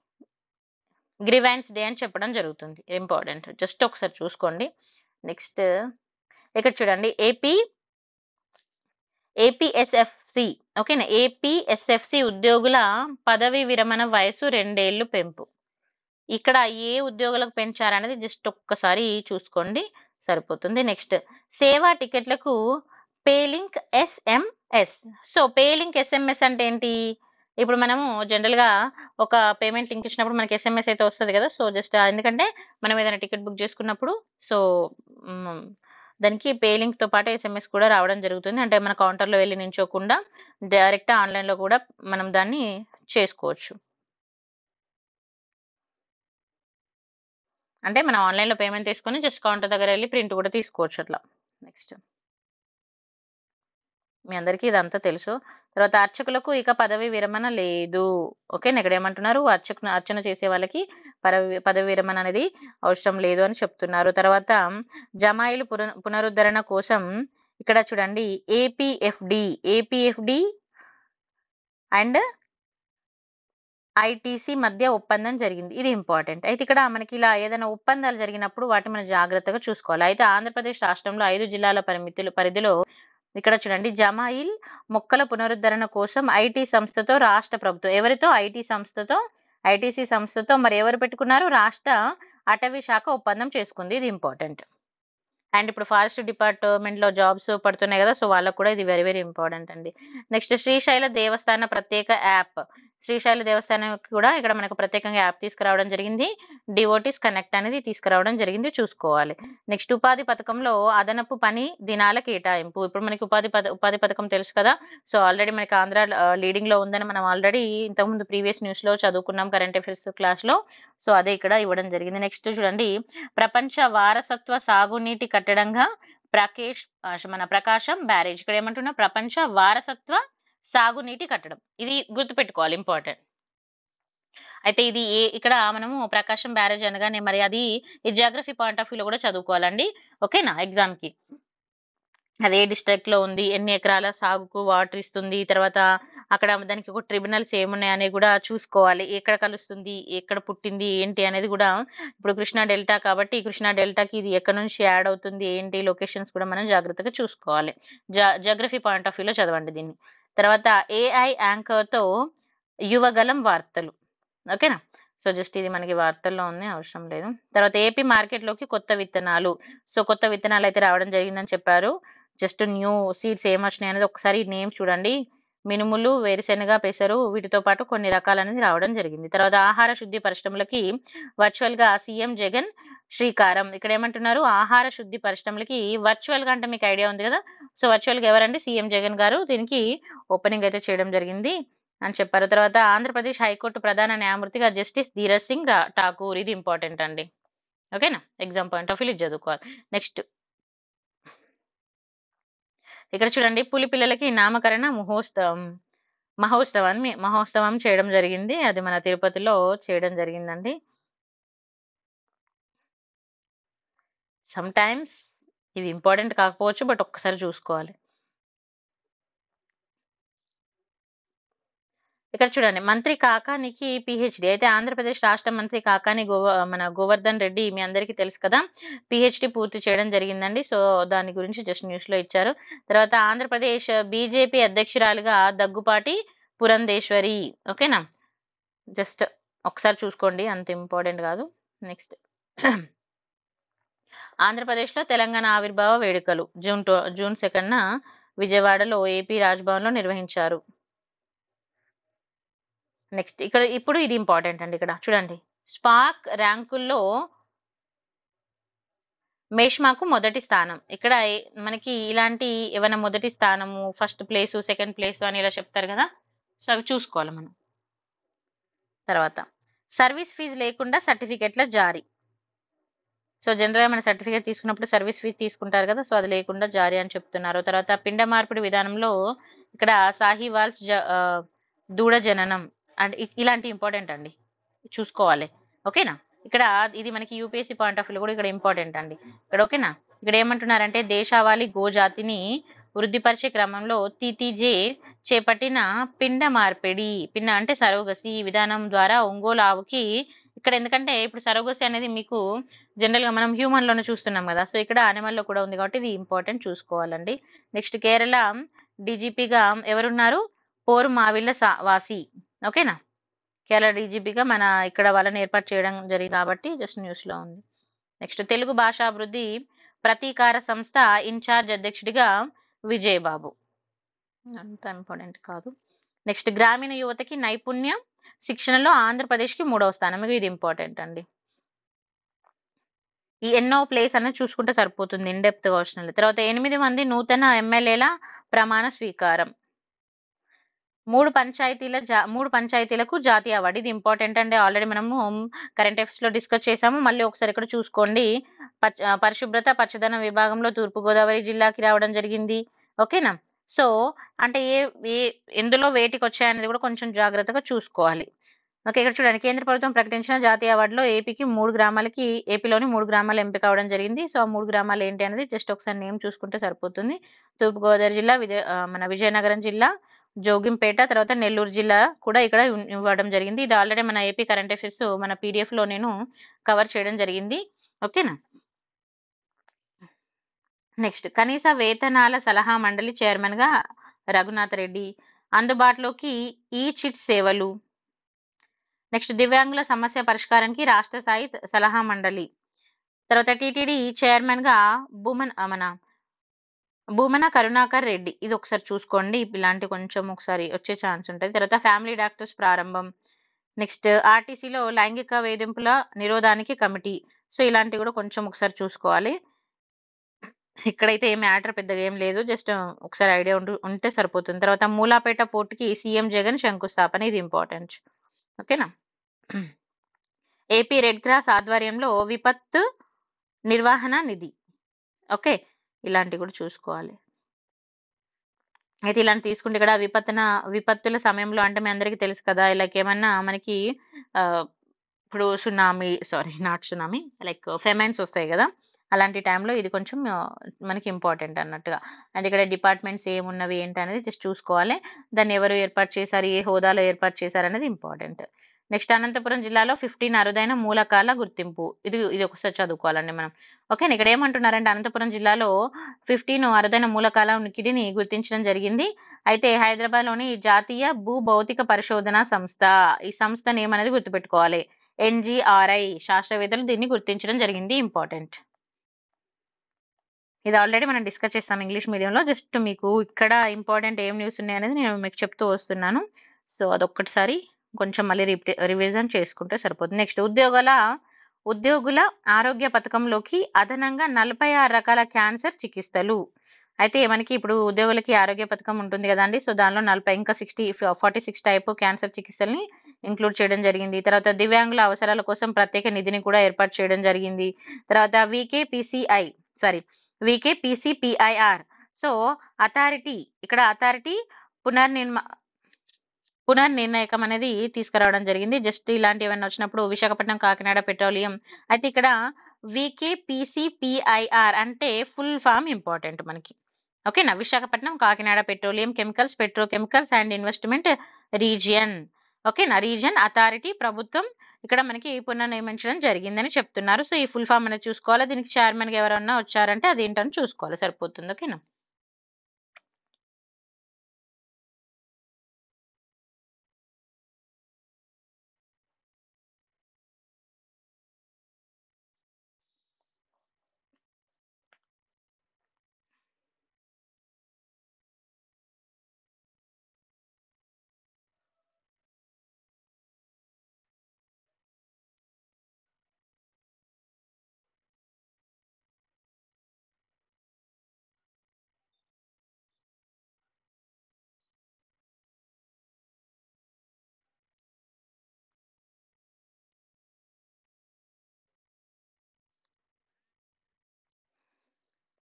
గ్రీవెన్స్ డే అని చెప్పడం జరుగుతుంది. ఇంపార్టెంట్, జస్ట్ ఒకసారి చూసుకోండి. నెక్స్ట్ ఇక్కడ చూడండి ఏపీఎస్ఎఫ్సి. ఓకేనా. ఏపీఎస్ఎఫ్సి ఉద్యోగుల పదవి విరమణ వయసు 2 ఏళ్లు పెంపు. ఇక్కడ ఏ ఉద్యోగులకు పెంచారనేది జస్ట్ ఒక్కసారి చూసుకోండి సరిపోతుంది. నెక్స్ట్ సేవా టికెట్లకు పేలింక్ SMS. సో పేలింక్ SMS అంటే ఏంటి? ఇప్పుడు మనము జనరల్ గా ఒక పేమెంట్ లింక్ ఇచ్చినప్పుడు మనకి SMS అయితే వస్తుంది కదా. సో జస్ట్ ఎందుకంటే మనం ఏదైనా టికెట్ బుక్ చేసుకున్నప్పుడు సో దానికి పే లింక్ తో పాటు SMS కూడా రావడం జరుగుతుంది. అంటే మన కౌంటర్లో వెళ్ళి నించోకుండా డైరెక్ట్ ఆన్లైన్లో కూడా మనం దాన్ని చేసుకోవచ్చు. అంటే మనం ఆన్లైన్లో పేమెంట్ తీసుకొని జస్ట్ కౌంటర్ దగ్గర వెళ్ళి ప్రింట్ కూడా తీసుకోవచ్చు అట్లా. నెక్స్ట్ మీ అందరికీ ఇదంతా తెలుసు. తర్వాత అర్చకులకు ఇక పదవి విరమణ లేదు. ఓకే. ఇక్కడ ఏమంటున్నారు? అర్చన చేసే వాళ్ళకి పదవి విరమణ అనేది అవసరం లేదు అని చెప్తున్నారు. తర్వాత జమాయిలు పునరుద్ధరణ కోసం ఇక్కడ చూడండి ఏపీఎఫ్డి అండ్ ఐటీసీ మధ్య ఒప్పందం జరిగింది. ఇది ఇంపార్టెంట్. అయితే ఇక్కడ మనకి ఇలా ఏదైనా ఒప్పందాలు జరిగినప్పుడు వాటిని మనం జాగ్రత్తగా చూసుకోవాలి. అయితే ఆంధ్రప్రదేశ్ రాష్ట్రంలో 5 జిల్లాల పరిధిలో ఇక్కడ చూడండి జమాయిల్ మొక్కల పునరుద్ధరణ కోసం ఐటీ సంస్థతో రాష్ట్ర ప్రభుత్వం ఎవరితో? ఐటీసీ సంస్థతో మరి ఎవరు పెట్టుకున్నారు? రాష్ట్ర అటవీ శాఖ ఒప్పందం చేసుకుంది. ఇది ఇంపార్టెంట్. అండ్ ఇప్పుడు ఫారెస్ట్ డిపార్ట్మెంట్ లో జాబ్స్ పడుతున్నాయి కదా. సో వాళ్ళకు కూడా ఇది వెరీ వెరీ ఇంపార్టెంట్ అండి. నెక్స్ట్ శ్రీశైల దేవస్థాన ప్రత్యేక యాప్. శ్రీశైల దేవస్థానానికి కూడా ఇక్కడ మనకు ప్రత్యేకంగా యాప్ తీసుకురావడం జరిగింది. డివోటీస్ కనెక్ట్ అనేది తీసుకురావడం జరిగింది, చూసుకోవాలి. నెక్స్ట్ ఉపాధి పథకంలో అదనపు పని దినాల కేటాయింపు. ఇప్పుడు మనకి ఉపాధి పథకం తెలుసు కదా. సో ఆల్రెడీ మనకి ఆంధ్ర లీడింగ్ లో ఉందని మనం ఆల్రెడీ ఇంతకుముందు ప్రీవియస్ న్యూస్ లో చదువుకున్నాం కరెంట్ అఫైర్స్ క్లాస్ లో. సో అదే ఇక్కడ ఇవ్వడం జరిగింది. నెక్స్ట్ చూడండి ప్రపంచ వారసత్వ సాగునీటి కట్టడంగా ప్రకాశం బ్యారేజ్. ఇక్కడ ఏమంటున్నా? ప్రపంచ వారసత్వ సాగునీటి కట్టడం. ఇది గుర్తుపెట్టుకోవాలి, ఇంపార్టెంట్. అయితే ఇది ఇక్కడ మనము ప్రకాశం బ్యారేజ్ అనగానే మరి అది ఈ జియోగ్రఫీ పాయింట్ ఆఫ్ వ్యూలో కూడా చదువుకోవాలండి. ఓకేనా. ఎగ్జామ్ కి అది ఏ డిస్ట్రిక్ట్ లో ఉంది, ఎన్ని ఎకరాల సాగుకు వాటర్ ఇస్తుంది, తర్వాత అక్కడ దానికి ఒక ట్రిబ్యునల్స్ ఏమున్నాయి అనేది కూడా చూసుకోవాలి. ఎక్కడ కలుస్తుంది, ఎక్కడ పుట్టింది, ఏంటి అనేది కూడా. ఇప్పుడు కృష్ణా డెల్టా కాబట్టి కృష్ణా డెల్టాకి ఇది ఎక్కడ నుంచి యాడ్ అవుతుంది, ఏంటి లొకేషన్స్ కూడా మనం జాగ్రత్తగా చూసుకోవాలి. జియోగ్రఫీ పాయింట్ ఆఫ్ వ్యూలో చదవండి దీన్ని. తర్వాత AI యాంకర్ తో యువగలం వార్తలు. ఓకేనా. సో జస్ట్ ఇది మనకి వార్తల్లో ఉంది, అవసరం లేదు. తర్వాత ఏపీ మార్కెట్ లోకి కొత్త విత్తనాలు. సో కొత్త విత్తనాలు అయితే రావడం జరిగిందని చెప్పారు. జస్ట్ న్యూ సీడ్స్ ఏం వచ్చినాయి అనేది ఒకసారి నేమ్ చూడండి. మినుములు, వేరుశెనగ, పెసరు, వీటితో పాటు కొన్ని రకాలనేది రావడం జరిగింది. తర్వాత ఆహార శుద్ధి పరిశ్రమలకి వర్చువల్ గా సీఎం జగన్ శ్రీకారం. ఇక్కడ ఏమంటున్నారు? ఆహార శుద్ధి పరిశ్రమలకి వర్చువల్ గా అంటే మీకు ఐడియా ఉంది కదా. సో వర్చువల్ గా ఎవరండి? సీఎం జగన్ గారు దీనికి ఓపెనింగ్ అయితే చేయడం జరిగింది అని చెప్పారు. తర్వాత ఆంధ్రప్రదేశ్ హైకోర్టు ప్రధాన న్యాయమూర్తిగా జస్టిస్ ధీరజ్ సింగ్ ఠాకూర్. ఇది ఇంపార్టెంట్ అండి. ఓకేనా. ఎగ్జామ్ పాయింట్ ఆఫ్ వ్యూ ఇది చదువుకోవాలి. నెక్స్ట్ ఇక్కడ చూడండి పులి పిల్లలకి నామకరణ మహోత్సవం చేయడం జరిగింది. అది మన తిరుపతిలో చేయడం జరిగిందండి. సమ్ టైమ్స్ ఇవి ఇంపార్టెంట్ కాకపోవచ్చు, బట్ ఒక్కసారి చూసుకోవాలి. ఇక్కడ చూడండి, మంత్రి కాకానికి పిహెచ్డి. అయితే ఆంధ్రప్రదేశ్ రాష్ట్ర మంత్రి కాకాని మన గోవర్ధన్ రెడ్డి మీ అందరికీ తెలుసు కదా, పిహెచ్డి పూర్తి చేయడం జరిగిందండి. సో దాని గురించి జస్ట్ న్యూస్ లో ఇచ్చారు. తర్వాత ఆంధ్రప్రదేశ్ బీజేపీ అధ్యక్షురాలుగా దగ్గుపాటి పురంధేశ్వరి. ఓకేనా, జస్ట్ ఒకసారి చూసుకోండి, అంత ఇంపార్టెంట్ కాదు. నెక్స్ట్ ఆంధ్రప్రదేశ్లో తెలంగాణ ఆవిర్భావ వేడుకలు జూన్ 2న విజయవాడలో ఏపీ రాజ్భవన్లో నిర్వహించారు. నెక్స్ట్ ఇక్కడ ఇప్పుడు ఇది ఇంపార్టెంట్ అండి. ఇక్కడ చూడండి, స్పార్క్ ర్యాంకుల్లో మేష్మాకు మొదటి స్థానం. ఇక్కడ మనకి ఇలాంటి ఏమైనా మొదటి స్థానము, ఫస్ట్ ప్లేసు, సెకండ్ ప్లేసు అని ఇలా చెప్తారు కదా, సో అవి చూసుకోవాలి మనం. తర్వాత సర్వీస్ ఫీజు లేకుండా సర్టిఫికెట్ల జారీ. సో జనరల్గా మన సర్టిఫికేట్ తీసుకున్నప్పుడు సర్వీస్ ఫీజు తీసుకుంటారు కదా, సో అది లేకుండా జారీ అని చెప్తున్నారు. తర్వాత పిండ మార్పిడి విధానంలో ఇక్కడ సాహివాల్స్ దూడ జననం అండ్ ఇలాంటి ఇంపార్టెంట్ అండి, చూసుకోవాలి. ఓకేనా, ఇక్కడ ఇది మనకి యూపీఎస్సీ పాయింట్ ఆఫ్ వ్యూ కూడా ఇక్కడ ఇంపార్టెంట్ అండి. ఇక్కడ ఓకేనా, ఇక్కడ ఏమంటున్నారంటే దేశావాళీ గోజాతిని వృద్ధిపరిచే క్రమంలో TTJ చేపట్టిన పిండ మార్పిడి, పిండ అంటే సరోగసి విధానం ద్వారా ఒంగోలు ఆవుకి, ఇక్కడ ఎందుకంటే ఇప్పుడు సరోగసి అనేది మీకు జనరల్ గా మనం హ్యూమన్ లోనే చూస్తున్నాం కదా, సో ఇక్కడ యానిమల్ లో కూడా ఉంది కాబట్టి ఇది ఇంపార్టెంట్, చూసుకోవాలండి. నెక్స్ట్ కేరళ డీజీపీగా ఎవరున్నారు, పోరు మావిళ్ళ వాసి. ఓకేనా, కేరళ డీజీపీగా మన ఇక్కడ వాళ్ళని ఏర్పాటు చేయడం జరిగింది కాబట్టి జస్ట్ న్యూస్ లో ఉంది. నెక్స్ట్ తెలుగు భాషాభివృద్ధి ప్రతీకార సంస్థ ఇన్ఛార్జ్ అధ్యక్షుడిగా విజయబాబు, అంత ఇంపార్టెంట్ కాదు. నెక్స్ట్ గ్రామీణ యువతకి నైపుణ్య శిక్షణలో ఆంధ్రప్రదేశ్కి 3వ స్థానం, ఇది ఇంపార్టెంట్ అండి. ఈ ఎన్నో ప్లేస్ అనేది చూసుకుంటే సరిపోతుంది, ఇన్ డెప్త్ క్వశ్చన్. తర్వాత 8 మంది నూతన ఎమ్మెల్యేల ప్రమాణ స్వీకారం. 3 పంచాయతీలకు జాతీయ అవార్డు, ఇది ఇంపార్టెంట్ అండి. ఆల్రెడీ మనము కరెంట్ అఫైర్స్ లో డిస్కస్ చేసాము, మళ్ళీ ఒకసారి ఇక్కడ చూసుకోండి. పరిశుభ్రత పచ్చదనం విభాగంలో తూర్పుగోదావరి జిల్లాకి రావడం జరిగింది. ఓకేనా, సో అంటే ఎందులో వేటికి వచ్చాయనేది కూడా కొంచెం జాగ్రత్తగా చూసుకోవాలి. ఓకే, ఇక్కడ చూడండి, కేంద్ర ప్రభుత్వం ప్రకటించిన జాతీయ అవార్డులో ఏపీలోని 3 గ్రామాలు ఎంపిక అవడం జరిగింది. సో ఆ 3 గ్రామాలు ఏంటి అనేది జస్ట్ ఒకసారి నేమ్ చూసుకుంటే సరిపోతుంది. తూర్పుగోదావరి జిల్లా, మన విజయనగరం జిల్లా, జోగింపేట, తర్వాత నెల్లూరు జిల్లా కూడా ఇక్కడ ఇవ్వడం జరిగింది. ఇది ఆల్రెడీ మన ఏపీ కరెంట్ అఫైర్స్ మన PDF లో నేను కవర్ చేయడం జరిగింది. ఓకేనా, నెక్స్ట్ కనీస వేతనాల సలహా మండలి చైర్మన్ గా రఘునాథ్ రెడ్డి. అందుబాటులోకి ఈ చిట్ సేవలు. నెక్స్ట్ దివ్యాంగుల సమస్య పరిష్కారానికి రాష్ట్ర స్థాయి సలహా మండలి. తర్వాత టీటీడీ చైర్మన్ గా భూమన కరుణాకర్ రెడ్డి, ఇది ఒకసారి చూసుకోండి, ఇలాంటి కొంచెం ఒకసారి వచ్చే ఛాన్స్ ఉంటుంది. తర్వాత ఫ్యామిలీ డాక్టర్స్ ప్రారంభం. నెక్స్ట్ ఆర్టీసీలో లైంగిక వేధింపుల నిరోధానికి కమిటీ. సో ఇలాంటివి కూడా కొంచెం ఒకసారి చూసుకోవాలి. ఇక్కడైతే ఏం మ్యాటర్ పెద్దగా ఏం లేదు, జస్ట్ ఒకసారి ఐడియా ఉంటే సరిపోతుంది. తర్వాత మూలాపేట పోర్టుకి సీఎం జగన్ శంకుస్థాపన, ఇది ఇంపార్టెంట్. ఓకేనా, ఏపీ రెడ్ క్రాస్ ఆధ్వర్యంలో విపత్తు నిర్వహణ నిధి. ఓకే, ఇలాంటివి కూడా చూసుకోవాలి. అయితే ఇలాంటి తీసుకుంటే ఇక్కడ విపత్తుల సమయంలో అంటే మీ అందరికీ తెలుసు కదా, లైక్ ఏమన్నా మనకి ఇప్పుడు నాట్ సునామీ, లైక్ ఫెమైన్స్ వస్తాయి కదా, అలాంటి టైంలో ఇది కొంచెం మనకి ఇంపార్టెంట్ అన్నట్టుగా. అండ్ ఇక్కడ డిపార్ట్మెంట్స్ ఏమున్నవి ఏంటి అనేది జస్ట్ చూసుకోవాలి. దాన్ని ఎవరు ఏర్పాటు చేశారు, ఏ హోదాలో ఏర్పాటు చేశారు అనేది ఇంపార్టెంట్. నెక్స్ట్ అనంతపురం జిల్లాలో 15 అరుదైన మూలకాల గుర్తింపు, ఇది ఒకసారి చదువుకోవాలండి మనం. ఓకే, ఇక్కడ ఏమంటున్నారంటే అనంతపురం జిల్లాలో 15 అరుదైన మూలకాల ఉనికిడిని గుర్తించడం జరిగింది. అయితే హైదరాబాద్ లోని జాతీయ భూభౌతిక పరిశోధన సంస్థ, ఈ సంస్థ నేమ్ అనేది గుర్తుపెట్టుకోవాలి, NGRI శాస్త్రవేత్తలు దీన్ని గుర్తించడం జరిగింది, ఇంపార్టెంట్. ఇది ఆల్రెడీ మనం డిస్కస్ చేస్తాం ఇంగ్లీష్ మీడియంలో, జస్ట్ మీకు ఇక్కడ ఇంపార్టెంట్ ఏం న్యూస్ ఉన్నాయి అనేది నేను మీకు చెప్తూ వస్తున్నాను. సో అదొక్కటిసారి కొంచెం మళ్ళీ రివిజన్ చేసుకుంటే సరిపోతుంది. నెక్స్ట్ ఉద్యోగుల ఆరోగ్య పథకంలోకి అదనంగా 46 రకాల క్యాన్సర్ చికిత్సలు. అయితే మనకి ఇప్పుడు ఉద్యోగులకి ఆరోగ్య పథకం ఉంటుంది కదండి, సో దానిలో 46 టైప్ క్యాన్సర్ చికిత్సల్ని ఇంక్లూడ్ చేయడం జరిగింది. తర్వాత దివ్యాంగుల అవసరాల కోసం ప్రత్యేక నిధిని కూడా ఏర్పాటు చేయడం జరిగింది. తర్వాత VKPCPIR, సో అథారిటీ, ఇక్కడ అథారిటీ పునర్నిర్ణయకం అనేది తీసుకురావడం జరిగింది. జస్ట్ ఇలాంటి ఏమైనా వచ్చినప్పుడు విశాఖపట్నం కాకినాడ పెట్రోలియం, అయితే ఇక్కడ వికేపీసీపీఐఆర్ అంటే ఫుల్ ఫామ్ ఇంపార్టెంట్ మనకి. ఓకేనా. Visakhapatnam Kakinada petroleum chemicals petrochemicals and investment region. ఓకేనా. రీజియన్ అథారిటీ ప్రభుత్వం ఇక్కడ మనకి పునర్నియమించడం జరిగిందని చెప్తున్నారు. సో ఈ ఫుల్ ఫామ్ అనేది చూసుకోవాలి. దీనికి చైర్మన్ గా ఎవరన్నా వచ్చారంటే అదేంటని చూసుకోవాలి, సరిపోతుంది. ఓకేనా.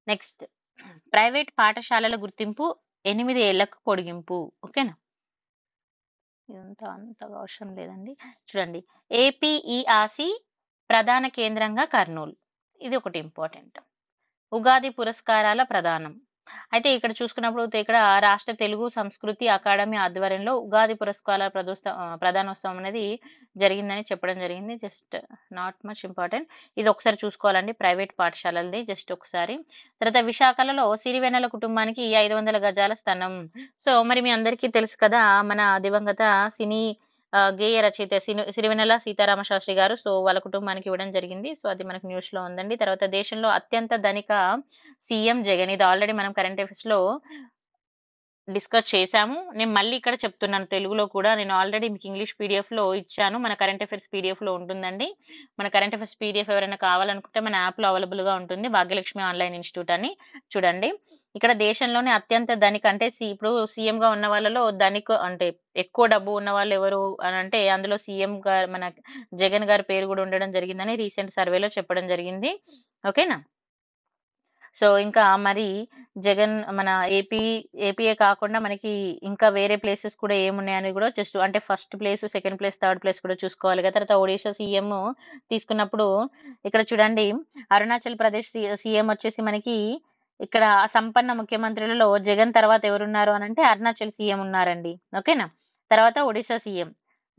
నెక్స్ట్, ప్రైవేట్ పాఠశాలల గుర్తింపు 8 ఏళ్లకు పొడిగింపు. ఓకేనా. ఇదంతా అంతగా అవసరం లేదండి. చూడండి, ఏపీఈఆర్సీ ప్రధాన కేంద్రంగా కర్నూలు, ఇది ఒకటి ఇంపార్టెంట్. ఉగాది పురస్కారాల ప్రదానం. అయితే ఇక్కడ చూసుకున్నప్పుడు ఇక్కడ రాష్ట్ర తెలుగు సంస్కృతి అకాడమీ ఆధ్వర్యంలో ఉగాది పురస్కారాల ప్రధానోత్సవం అనేది జరిగిందని చెప్పడం జరిగింది. జస్ట్ నాట్ మచ్ ఇంపార్టెంట్, ఇది ఒకసారి చూసుకోవాలండి, ప్రైవేట్ పాఠశాలలది జస్ట్ ఒకసారి. తర్వాత విశాఖలలో సిరివెన్నెల కుటుంబానికి 500 గజాల స్థలం. సో మరి మీ అందరికీ తెలుసు కదా, మన దివంగత సినీ గేయ రచయిత సిరివెన్నెల సీతారామ శాస్త్రి గారు, సో వాళ్ళ కుటుంబానికి ఇవ్వడం జరిగింది. సో అది మనకు న్యూస్ లో ఉందండి. తర్వాత దేశంలో అత్యంత ధనిక సీఎం జగన్, ఇది ఆల్రెడీ మనం కరెంట్ అఫైర్స్ లో డిస్కస్ చేశాము. నేను మళ్ళీ ఇక్కడ చెప్తున్నాను తెలుగులో కూడా. నేను ఆల్రెడీ మీకు ఇంగ్లీష్ పీడిఎఫ్ లో ఇచ్చాను, మన కరెంట్ అఫైర్స్ పీడిఎఫ్ లో ఉంటుందండి. మన కరెంట్ అఫైర్స్ పీడిఎఫ్ ఎవరైనా కావాలనుకుంటే మన యాప్ లో అవైలబుల్ గా ఉంటుంది, భాగ్యలక్ష్మి ఆన్లైన్ ఇన్స్టిట్యూట్ అని. చూడండి, ఇక్కడ దేశంలోనే అత్యంత ధనిక అంటే ఇప్పుడు సీఎం గా ఉన్న వాళ్ళలో ధనిక అంటే ఎక్కువ డబ్బు ఉన్న వాళ్ళు ఎవరు అని అంటే అందులో సీఎం గారు మన జగన్ గారి పేరు కూడా ఉండడం జరిగిందని రీసెంట్ సర్వేలో చెప్పడం జరిగింది. ఓకేనా. సో ఇంకా మరి జగన్ మన ఏపీఏ కాకుండా మనకి ఇంకా వేరే ప్లేసెస్ కూడా ఏమున్నాయని కూడా జస్ట్ అంటే first place, second place, third place కూడా చూసుకోవాలి కదా. తర్వాత ఒడిశా సీఎం తీసుకున్నప్పుడు ఇక్కడ చూడండి, అరుణాచల్ ప్రదేశ్ సీఎం వచ్చేసి మనకి ఇక్కడ సంపన్న ముఖ్యమంత్రులలో జగన్ తర్వాత ఎవరున్నారు అని అంటే అరుణాచల్ సీఎం ఉన్నారండి. ఓకేనా. తర్వాత ఒడిశా సీఎం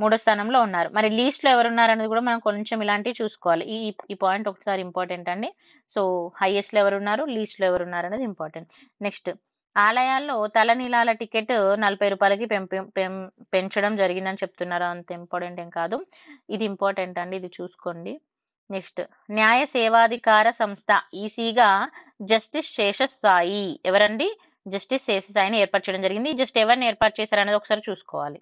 3వ స్థానంలో ఉన్నారు. మరి లీస్ట్ లో ఎవరున్నారు అనేది కూడా మనం కొంచెం ఇలాంటివి చూసుకోవాలి. ఈ పాయింట్ ఒకసారి ఇంపార్టెంట్ అండి. సో హైయెస్ట్ లో ఎవరున్నారు, లీస్ట్ లో ఎవరున్నారు అనేది ఇంపార్టెంట్. నెక్స్ట్, ఆలయాల్లో తలనీలాల టికెట్ 40 రూపాయలకి పెంచడం జరిగిందని చెప్తున్నారు. అంత ఇంపార్టెంట్ ఏం కాదు, ఇది ఇంపార్టెంట్ అండి, ఇది చూసుకోండి. నెక్స్ట్, న్యాయ సేవాధికార సంస్థ ఈసీగా జస్టిస్ శేషసాయి, ఎవరండి, జస్టిస్ శేషసాయిని ఏర్పాటు చేయడం జరిగింది. జస్ట్ ఎవరిని ఏర్పాటు చేశారు అనేది ఒకసారి చూసుకోవాలి.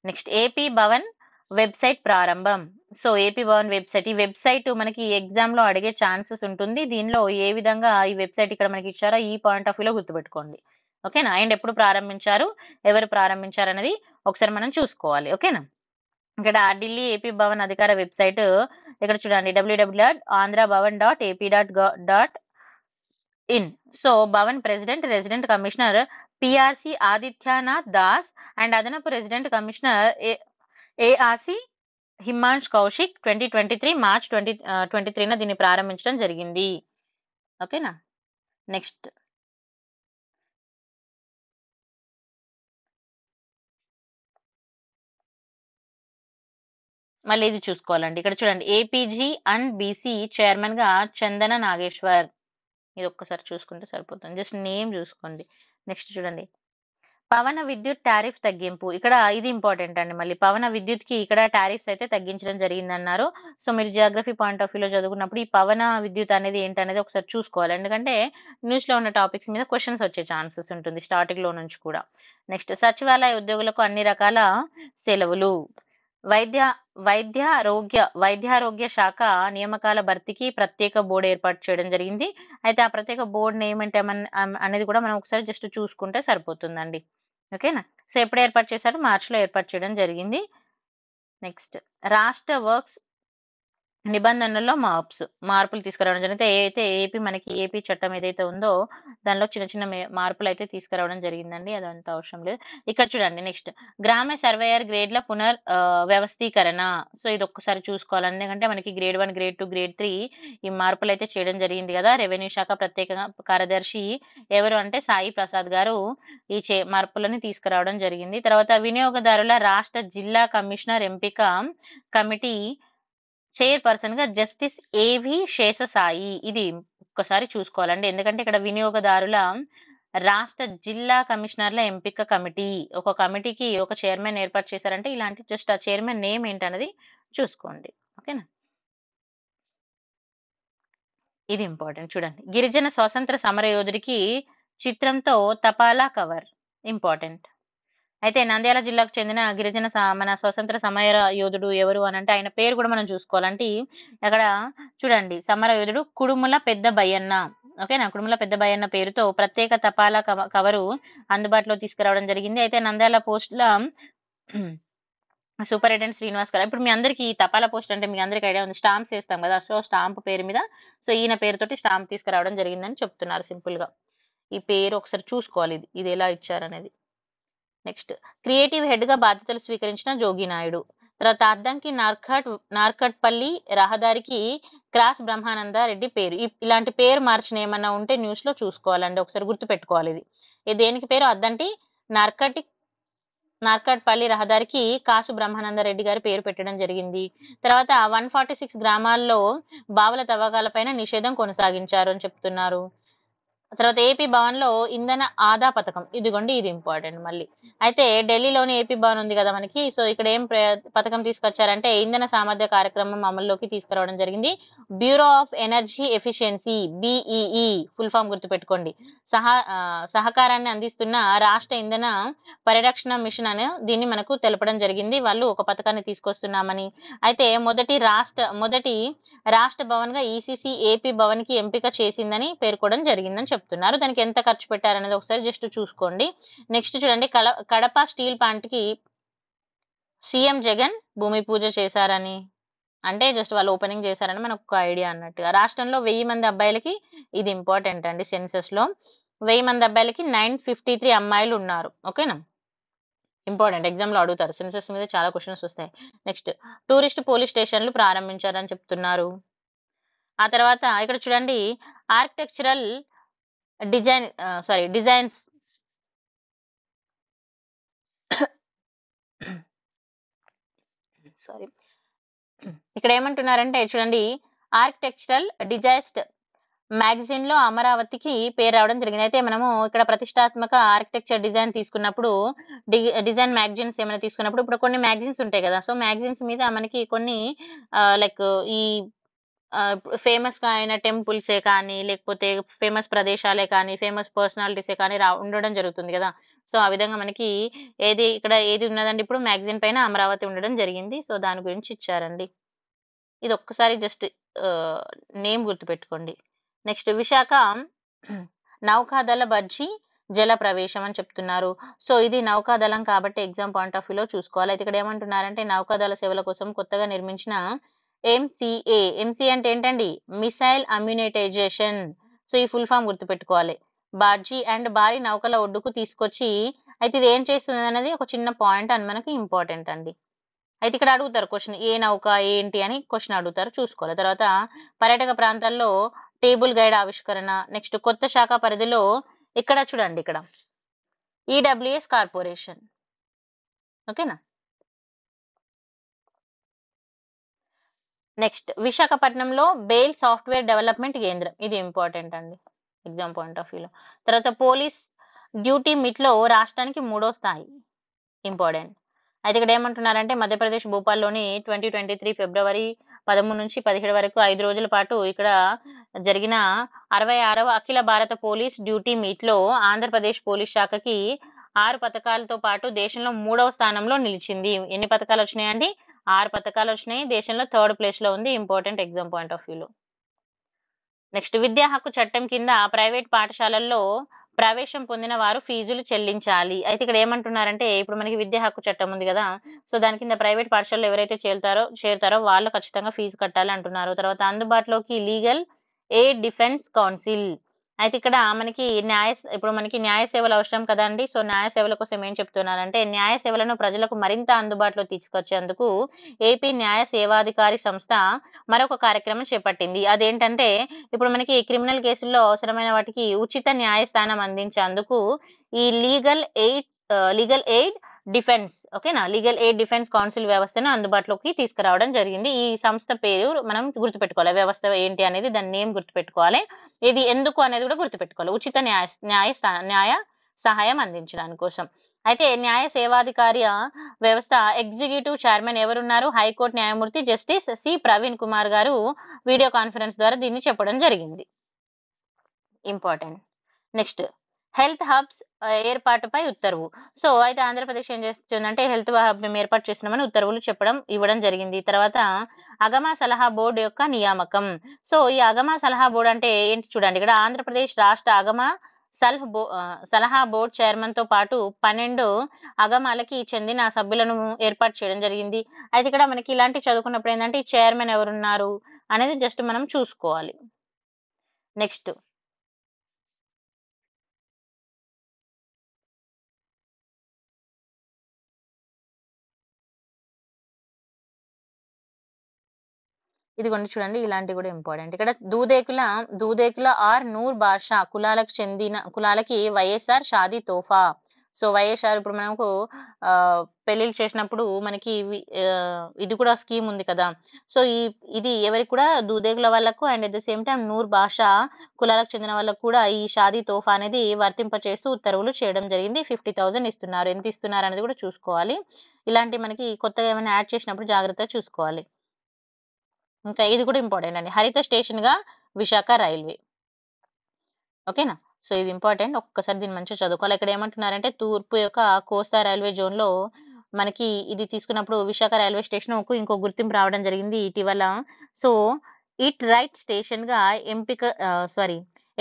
నెక్స్ట్, ఏపీ భవన్ వెబ్సైట్ ప్రారంభం. సో ఏపీ భవన్ వెబ్సైట్, ఈ వెబ్సైట్ మనకి ఎగ్జామ్ లో అడిగే ఛాన్సెస్ ఉంటుంది. దీనిలో ఏ విధంగా ఈ వెబ్సైట్ ఇక్కడ మనకి ఇచ్చారో ఈ పాయింట్ ఆఫ్ వ్యూలో గుర్తుపెట్టుకోండి. ఓకేనా. అండ్ ఎప్పుడు ప్రారంభించారు, ఎవరు ప్రారంభించారు అనేది ఒకసారి మనం చూసుకోవాలి. ఓకేనా. ఇక్కడ ఢిల్లీ ఏపీ భవన్ అధికార వెబ్సైట్ ఇక్కడ చూడండి, www.andhravabhavan.ap.in. So Bhavan president resident commissioner PRC Adityanath Das and అదనపు resident commissioner ARC Himansh Kaushik 2023 March 2023 దీన్ని ప్రారంభించడం జరిగింది. ఓకేనా. నెక్స్ట్, మళ్ళీ ఇది చూసుకోవాలండి. ఇక్కడ చూడండి, ఏపీజీ అండ్ బీసీ చైర్మన్ గా చందన నాగేశ్వర్, ఇది ఒక్కసారి చూసుకుంటే సరిపోతుంది, జస్ట్ నేమ్ చూసుకోండి. నెక్స్ట్ చూడండి, పవన విద్యుత్ టారిఫ్ తగ్గింపు, ఇక్కడ ఇది ఇంపార్టెంట్ అండి. మళ్ళీ పవన విద్యుత్ కి ఇక్కడ టారిఫ్స్ అయితే తగ్గించడం జరిగిందన్నారు. సో మీరు జియోగ్రఫీ పాయింట్ ఆఫ్ వ్యూలో చదువుకున్నప్పుడు ఈ పవన విద్యుత్ అనేది ఏంటనేది ఒకసారి చూసుకోవాలి, ఎందుకంటే న్యూస్ లో ఉన్న టాపిక్స్ మీద క్వశ్చన్స్ వచ్చే ఛాన్సెస్ ఉంటుంది స్టార్టింగ్ లో నుంచి కూడా. నెక్స్ట్, సచివాలయ ఉద్యోగులకు అన్ని రకాల సెలవులు. వైద్యారోగ్య శాఖ నియామకాల భర్తీకి ప్రత్యేక బోర్డు ఏర్పాటు చేయడం జరిగింది. అయితే ఆ ప్రత్యేక బోర్డు నేమ్ అంటే అనేది కూడా మనం ఒకసారి జస్ట్ చూసుకుంటే సరిపోతుందండి. ఓకేనా. సో ఎప్పుడు ఏర్పాటు చేశారు, మార్చిలో ఏర్పాటు చేయడం జరిగింది. నెక్స్ట్, రాష్ట్ర వర్క్స్ నిబంధనల్లో మార్పులు తీసుకురావడం జరిగితే ఏదైతే మనకి ఏపీ చట్టం ఏదైతే ఉందో దానిలో చిన్న చిన్న మార్పులు అయితే తీసుకురావడం జరిగిందండి. అదంత అవసరం లేదు. ఇక్కడ చూడండి నెక్స్ట్ గ్రామ సర్వేయర్ గ్రేడ్ల వ్యవస్థీకరణ. సో ఇది ఒక్కసారి చూసుకోవాలి. ఎందుకంటే మనకి గ్రేడ్ 1, గ్రేడ్ 2, గ్రేడ్ 3 ఈ మార్పులు అయితే చేయడం జరిగింది కదా. రెవెన్యూ శాఖ ప్రత్యేక కార్యదర్శి ఎవరు అంటే సాయి ప్రసాద్ గారు ఈ మార్పులను తీసుకురావడం జరిగింది. తర్వాత వినియోగదారుల రాష్ట్ర జిల్లా కమిషనర్ ఎంపిక కమిటీ చైర్పర్సన్ గా జస్టిస్ ఏవి శేషసాయి. ఇది ఒక్కసారి చూసుకోవాలండి. ఎందుకంటే ఇక్కడ వినియోగదారుల రాష్ట్ర జిల్లా కమిషనర్ల ఎంపిక కమిటీ, ఒక కమిటీకి ఒక చైర్మన్ ఏర్పాటు చేశారంటే ఇలాంటి జస్ట్ ఆ చైర్మన్ నేమ్ ఏంటన్నది చూసుకోండి. ఓకేనా, ఇది ఇంపార్టెంట్. చూడండి, గిరిజన స్వాతంత్ర సమర యోధుడికి చిత్రంతో తపాలా కవర్ ఇంపార్టెంట్. అయితే నంద్యాల జిల్లాకు చెందిన గిరిజన మన స్వతంత్ర సమర యోధుడు ఎవరు అని అంటే ఆయన పేరు కూడా మనం చూసుకోవాలంటే అక్కడ చూడండి, సమర యోధుడు కుడుముల పెద్ద బయ్యన్న. ఓకేనా, కుడుముల పెద్ద బయ్యన్న పేరుతో ప్రత్యేక తపాలా కవరు అందుబాటులో తీసుకురావడం జరిగింది. అయితే నంద్యాల పోస్టుల సూపరింటెండెంట్ శ్రీనివాస్ గారు. ఇప్పుడు మీ అందరికి తపాలా పోస్ట్ అంటే మీ అందరికి ఐడియా ఉంది, స్టాంప్స్ వేస్తాం కదా. సో స్టాంప్ పేరు మీద సో ఈయన పేరుతోటి స్టాంప్ తీసుకురావడం జరిగిందని చెప్తున్నారు సింపుల్ గా. ఈ పేరు ఒకసారి చూసుకోవాలి, ఇది ఎలా ఇచ్చారనేది. నెక్స్ట్ క్రియేటివ్ హెడ్ గా బాధ్యతలు స్వీకరించిన జోగి నాయుడు. తర్వాత అద్దంకి నార్కట్పల్లి రహదారికి క్రాస్ బ్రహ్మానంద రెడ్డి పేరు. ఇలాంటి పేరు మార్చిన ఏమన్నా ఉంటే న్యూస్ లో చూసుకోవాలండి, ఒకసారి గుర్తు పెట్టుకోవాలి. ఇది దేనికి పేరు? అద్దంకి నార్కట్పల్లి రహదారికి కాసు బ్రహ్మానంద రెడ్డి గారి పేరు పెట్టడం జరిగింది. తర్వాత 146 గ్రామాల్లో బావుల తవ్వకాలపైన నిషేధం కొనసాగించారు అని చెప్తున్నారు. తర్వాత ఏపీ భవన్ లో ఇంధన ఆదా పథకం, ఇదిగోండి ఇది ఇంపార్టెంట్ మళ్ళీ. అయితే ఢిల్లీలోని ఏపీ భవన్ ఉంది కదా మనకి, సో ఇక్కడ ఏం పథకం తీసుకొచ్చారంటే ఇంధన సామర్థ్య కార్యక్రమం అమల్లోకి తీసుకురావడం జరిగింది. Bureau of energy efficiency, BEE full form గుర్తుపెట్టుకోండి. సహకారాన్ని అందిస్తున్న రాష్ట్ర ఇంధన పరిరక్షణ మిషన్ అని దీన్ని మనకు తెలపడం జరిగింది. వాళ్ళు ఒక పథకాన్ని తీసుకొస్తున్నామని. అయితే మొదటి రాష్ట్ర భవన్ గా ECC ఏపీ భవన్ కి ఎంపిక చేసిందని పేర్కొనడం జరిగిందని చెప్తున్నారు. దానికి ఎంత ఖర్చు పెట్టారనేది ఒకసారి జస్ట్ చూసుకోండి. నెక్స్ట్ చూడండి, కడప స్టీల్ ప్లాంట్ కి సీఎం జగన్ భూమి పూజ చేశారని, అంటే జస్ట్ వాళ్ళు ఓపెనింగ్ చేశారని మనకు ఒక ఐడియా అన్నట్టుగా. రాష్ట్రంలో 1000 మంది అబ్బాయిలకి, ఇది ఇంపార్టెంట్ అండి, సెన్సస్ లో 1000 మంది అబ్బాయిలకి 953 అమ్మాయిలు ఉన్నారు. ఓకేనా, ఇంపార్టెంట్, ఎగ్జామ్ లో అడుగుతారు, సెన్సస్ మీద చాలా క్వశ్చన్స్ వస్తాయి. నెక్స్ట్ టూరిస్ట్ పోలీస్ స్టేషన్లు ప్రారంభించారని చెప్తున్నారు. ఆ తర్వాత ఇక్కడ చూడండి, ఆర్కిటెక్చరల్ డిజైన్స్ ఇక్కడ ఏమంటున్నారంటే చూడండి, ఆర్కిటెక్చరల్ డిజైస్ట్ మ్యాగజైన్ లో అమరావతికి పేరు రావడం జరిగింది. అయితే మనము ఇక్కడ ప్రతిష్టాత్మక ఆర్కిటెక్చర్ డిజైన్ తీసుకున్నప్పుడు, డిజైన్ మ్యాగజైన్స్ ఏమైనా తీసుకున్నప్పుడు ఇప్పుడు కొన్ని మ్యాగజైన్స్ ఉంటాయి కదా. సో మ్యాగజైన్స్ మీద మనకి కొన్ని లైక్ ఈ ఫేమస్ గా అయిన టెంపుల్సే కానీ, లేకపోతే ఫేమస్ ప్రదేశాలే కానీ, ఫేమస్ పర్సనాలిటీసే కానీ ఉండడం జరుగుతుంది కదా. సో ఆ విధంగా మనకి ఇక్కడ ఏది ఉన్నదండి, ఇప్పుడు మ్యాగజైన్ పైన అమరావతి ఉండడం జరిగింది. సో దాని గురించి ఇచ్చారండి. ఇది ఒక్కసారి జస్ట్ నేమ్ గుర్తుపెట్టుకోండి. నెక్స్ట్ విశాఖ నౌకాదళ బజ్జీ జల ప్రవేశం అని చెప్తున్నారు. సో ఇది నౌకాదళం కాబట్టి ఎగ్జామ్ పాయింట్ ఆఫ్ వ్యూలో చూసుకోవాలి. అయితే ఇక్కడ ఏమంటున్నారంటే నౌకాదళ సేవల కోసం కొత్తగా నిర్మించిన MCA అంటే ఏంటండి, మిసైల్ అమ్యునిటైజేషన్. సో ఈ ఫుల్ ఫామ్ గుర్తుపెట్టుకోవాలి. బార్జీ అండ్ భారీ నౌకల ఒడ్డుకు తీసుకొచ్చి, అయితే ఇది ఏం చేస్తుంది అనేది ఒక చిన్న పాయింట్ అని మనకి ఇంపార్టెంట్ అండి. అయితే ఇక్కడ అడుగుతారు క్వశ్చన్, ఏ నౌక ఏంటి అని క్వశ్చన్ అడుగుతారు, చూసుకోవాలి. తర్వాత పర్యాటక ప్రాంతాల్లో టేబుల్ గైడ్ ఆవిష్కరణ. నెక్స్ట్ కొత్త శాఖ పరిధిలో ఇక్కడ చూడండి, ఇక్కడ EWS కార్పొరేషన్. ఓకేనా, నెక్స్ట్ విశాఖపట్నంలో బెయిల్ సాఫ్ట్వేర్ డెవలప్మెంట్ కేంద్రం, ఇది ఇంపార్టెంట్ అండి ఎగ్జామ్ పాయింట్ ఆఫ్ వ్యూలో. తర్వాత పోలీస్ డ్యూటీ మిట్లో రాష్ట్రానికి 3వ స్థాయి, ఇంపార్టెంట్. అయితే ఇక్కడ ఏమంటున్నారంటే మధ్యప్రదేశ్ భోపాల్లోని 2023 ఫిబ్రవరి 13 నుంచి 17 వరకు 5 రోజుల పాటు ఇక్కడ జరిగిన 66వ అఖిల భారత పోలీస్ డ్యూటీ మీట్ లో ఆంధ్రప్రదేశ్ పోలీస్ శాఖకి 6 పథకాలతో పాటు దేశంలో 3వ స్థానంలో నిలిచింది. ఎన్ని పథకాలు వచ్చినాయండి? 6 పథకాలు వచ్చినాయి. దేశంలో 3rd ప్లేస్ లో ఉంది. ఇంపార్టెంట్ ఎగ్జామ్ పాయింట్ ఆఫ్ వ్యూలో. నెక్స్ట్ విద్యా హక్కు చట్టం కింద ప్రైవేట్ పాఠశాలల్లో ప్రవేశం పొందిన వారు ఫీజులు చెల్లించాలి. అయితే ఇక్కడ ఏమంటున్నారంటే ఇప్పుడు మనకి విద్యా హక్కు చట్టం ఉంది కదా! సో దాని కింద ప్రైవేట్ పాఠశాలలో ఎవరైతే చేరుతారో వాళ్ళు ఖచ్చితంగా ఫీజు కట్టాలి అంటున్నారు. తర్వాత అందుబాటులోకి లీగల్ ఎయిడ్ డిఫెన్స్ కౌన్సిల్. అయితే ఇక్కడ మనకి ఇప్పుడు మనకి న్యాయ సేవలు అవసరం కదండీ! సో న్యాయ సేవల కోసం ఏం చెప్తున్నారంటే న్యాయ సేవలను ప్రజలకు మరింత అందుబాటులో తీసుకొచ్చేందుకు ఏపీ న్యాయ సేవాధికారి సంస్థ మరొక కార్యక్రమం చేపట్టింది. అదేంటంటే ఇప్పుడు మనకి క్రిమినల్ కేసుల్లో అవసరమైన వాటికి ఉచిత న్యాయస్థానం అందించేందుకు ఈ లీగల్ ఎయిడ్ డిఫెన్స్ ఓకేనా లీగల్ ఎయిడ్ డిఫెన్స్ కౌన్సిల్ వ్యవస్థను అందుబాటులోకి తీసుకురావడం జరిగింది. ఈ సంస్థ పేరు మనం గుర్తుపెట్టుకోవాలి. వ్యవస్థ ఏంటి అనేది దాని నేమ్ గుర్తుపెట్టుకోవాలి. ఇది ఎందుకు అనేది కూడా గుర్తుపెట్టుకోవాలి. ఉచిత న్యాయ సహాయం అందించడానికి కోసం. అయితే న్యాయ సేవాధికారి వ్యవస్థ ఎగ్జిక్యూటివ్ చైర్మన్ ఎవరున్నారు? హైకోర్టు న్యాయమూర్తి జస్టిస్ సి ప్రవీణ్ కుమార్ గారు వీడియో కాన్ఫరెన్స్ ద్వారా దీన్ని చెప్పడం జరిగింది. ఇంపార్టెంట్. నెక్స్ట్ హెల్త్ హబ్స్ ఏర్పాటుపై ఉత్తర్వు. సో అయితే ఆంధ్రప్రదేశ్ ఏం చేస్తుందంటే హెల్త్ హబ్ మేము ఏర్పాటు చేస్తున్నామని ఉత్తర్వులు ఇవ్వడం జరిగింది. తర్వాత అగమా సలహా బోర్డు యొక్క నియామకం. సో ఈ అగమా సలహా బోర్డు అంటే ఏంటి చూడండి. ఇక్కడ ఆంధ్రప్రదేశ్ రాష్ట్ర అగమా సలహా బోర్డు చైర్మన్ తో పాటు 12 అగమాలకి చెందిన సభ్యులను ఏర్పాటు చేయడం జరిగింది. అయితే ఇక్కడ మనకి ఇలాంటి చదువుకున్నప్పుడు ఏంటంటే ఈ చైర్మన్ ఎవరున్నారు అనేది జస్ట్ మనం చూసుకోవాలి. నెక్స్ట్ ఇదిగోండి చూడండి ఇలాంటివి కూడా ఇంపార్టెంట్. ఇక్కడ దూదేకుల ఆర్ నూర్ బాషా కులాలకి వైఎస్ఆర్ షాదీ తోఫా. సో వైఎస్ఆర్ ఇప్పుడు మనకు పెళ్లిళ్ళు చేసినప్పుడు మనకి ఇది కూడా స్కీమ్ ఉంది కదా. సో ఇది ఎవరికి కూడా దూదేకుల వాళ్ళకు and at the same time Noor Basha కులాలకు చెందిన వాళ్ళకు కూడా ఈ షాదీ తోఫా అనేది వర్తింపచేస్తూ ఉత్తర్వులు చేయడం జరిగింది. 50,000 ఇస్తున్నారు. ఎంత ఇస్తున్నారు అనేది కూడా చూసుకోవాలి. ఇలాంటి మనకి కొత్తగా ఏమైనా యాడ్ చేసినప్పుడు జాగ్రత్తగా చూసుకోవాలి. ఇంకా ఇది కూడా ఇంపార్టెంట్ అండి. హరిత స్టేషన్ గా విశాఖ రైల్వే. ఓకేనా. సో ఇది ఇంపార్టెంట్. ఒక్కసారి దీన్ని మంచిగా చదువుకోవాలి. ఇక్కడ ఏమంటున్నారంటే తూర్పు యొక్క కోస్తా రైల్వే జోన్ లో మనకి ఇది తీసుకున్నప్పుడు విశాఖ రైల్వే స్టేషన్ ఇంకో గుర్తింపు రావడం జరిగింది ఇటీవల. సో ఇట్ రైట్ స్టేషన్ గా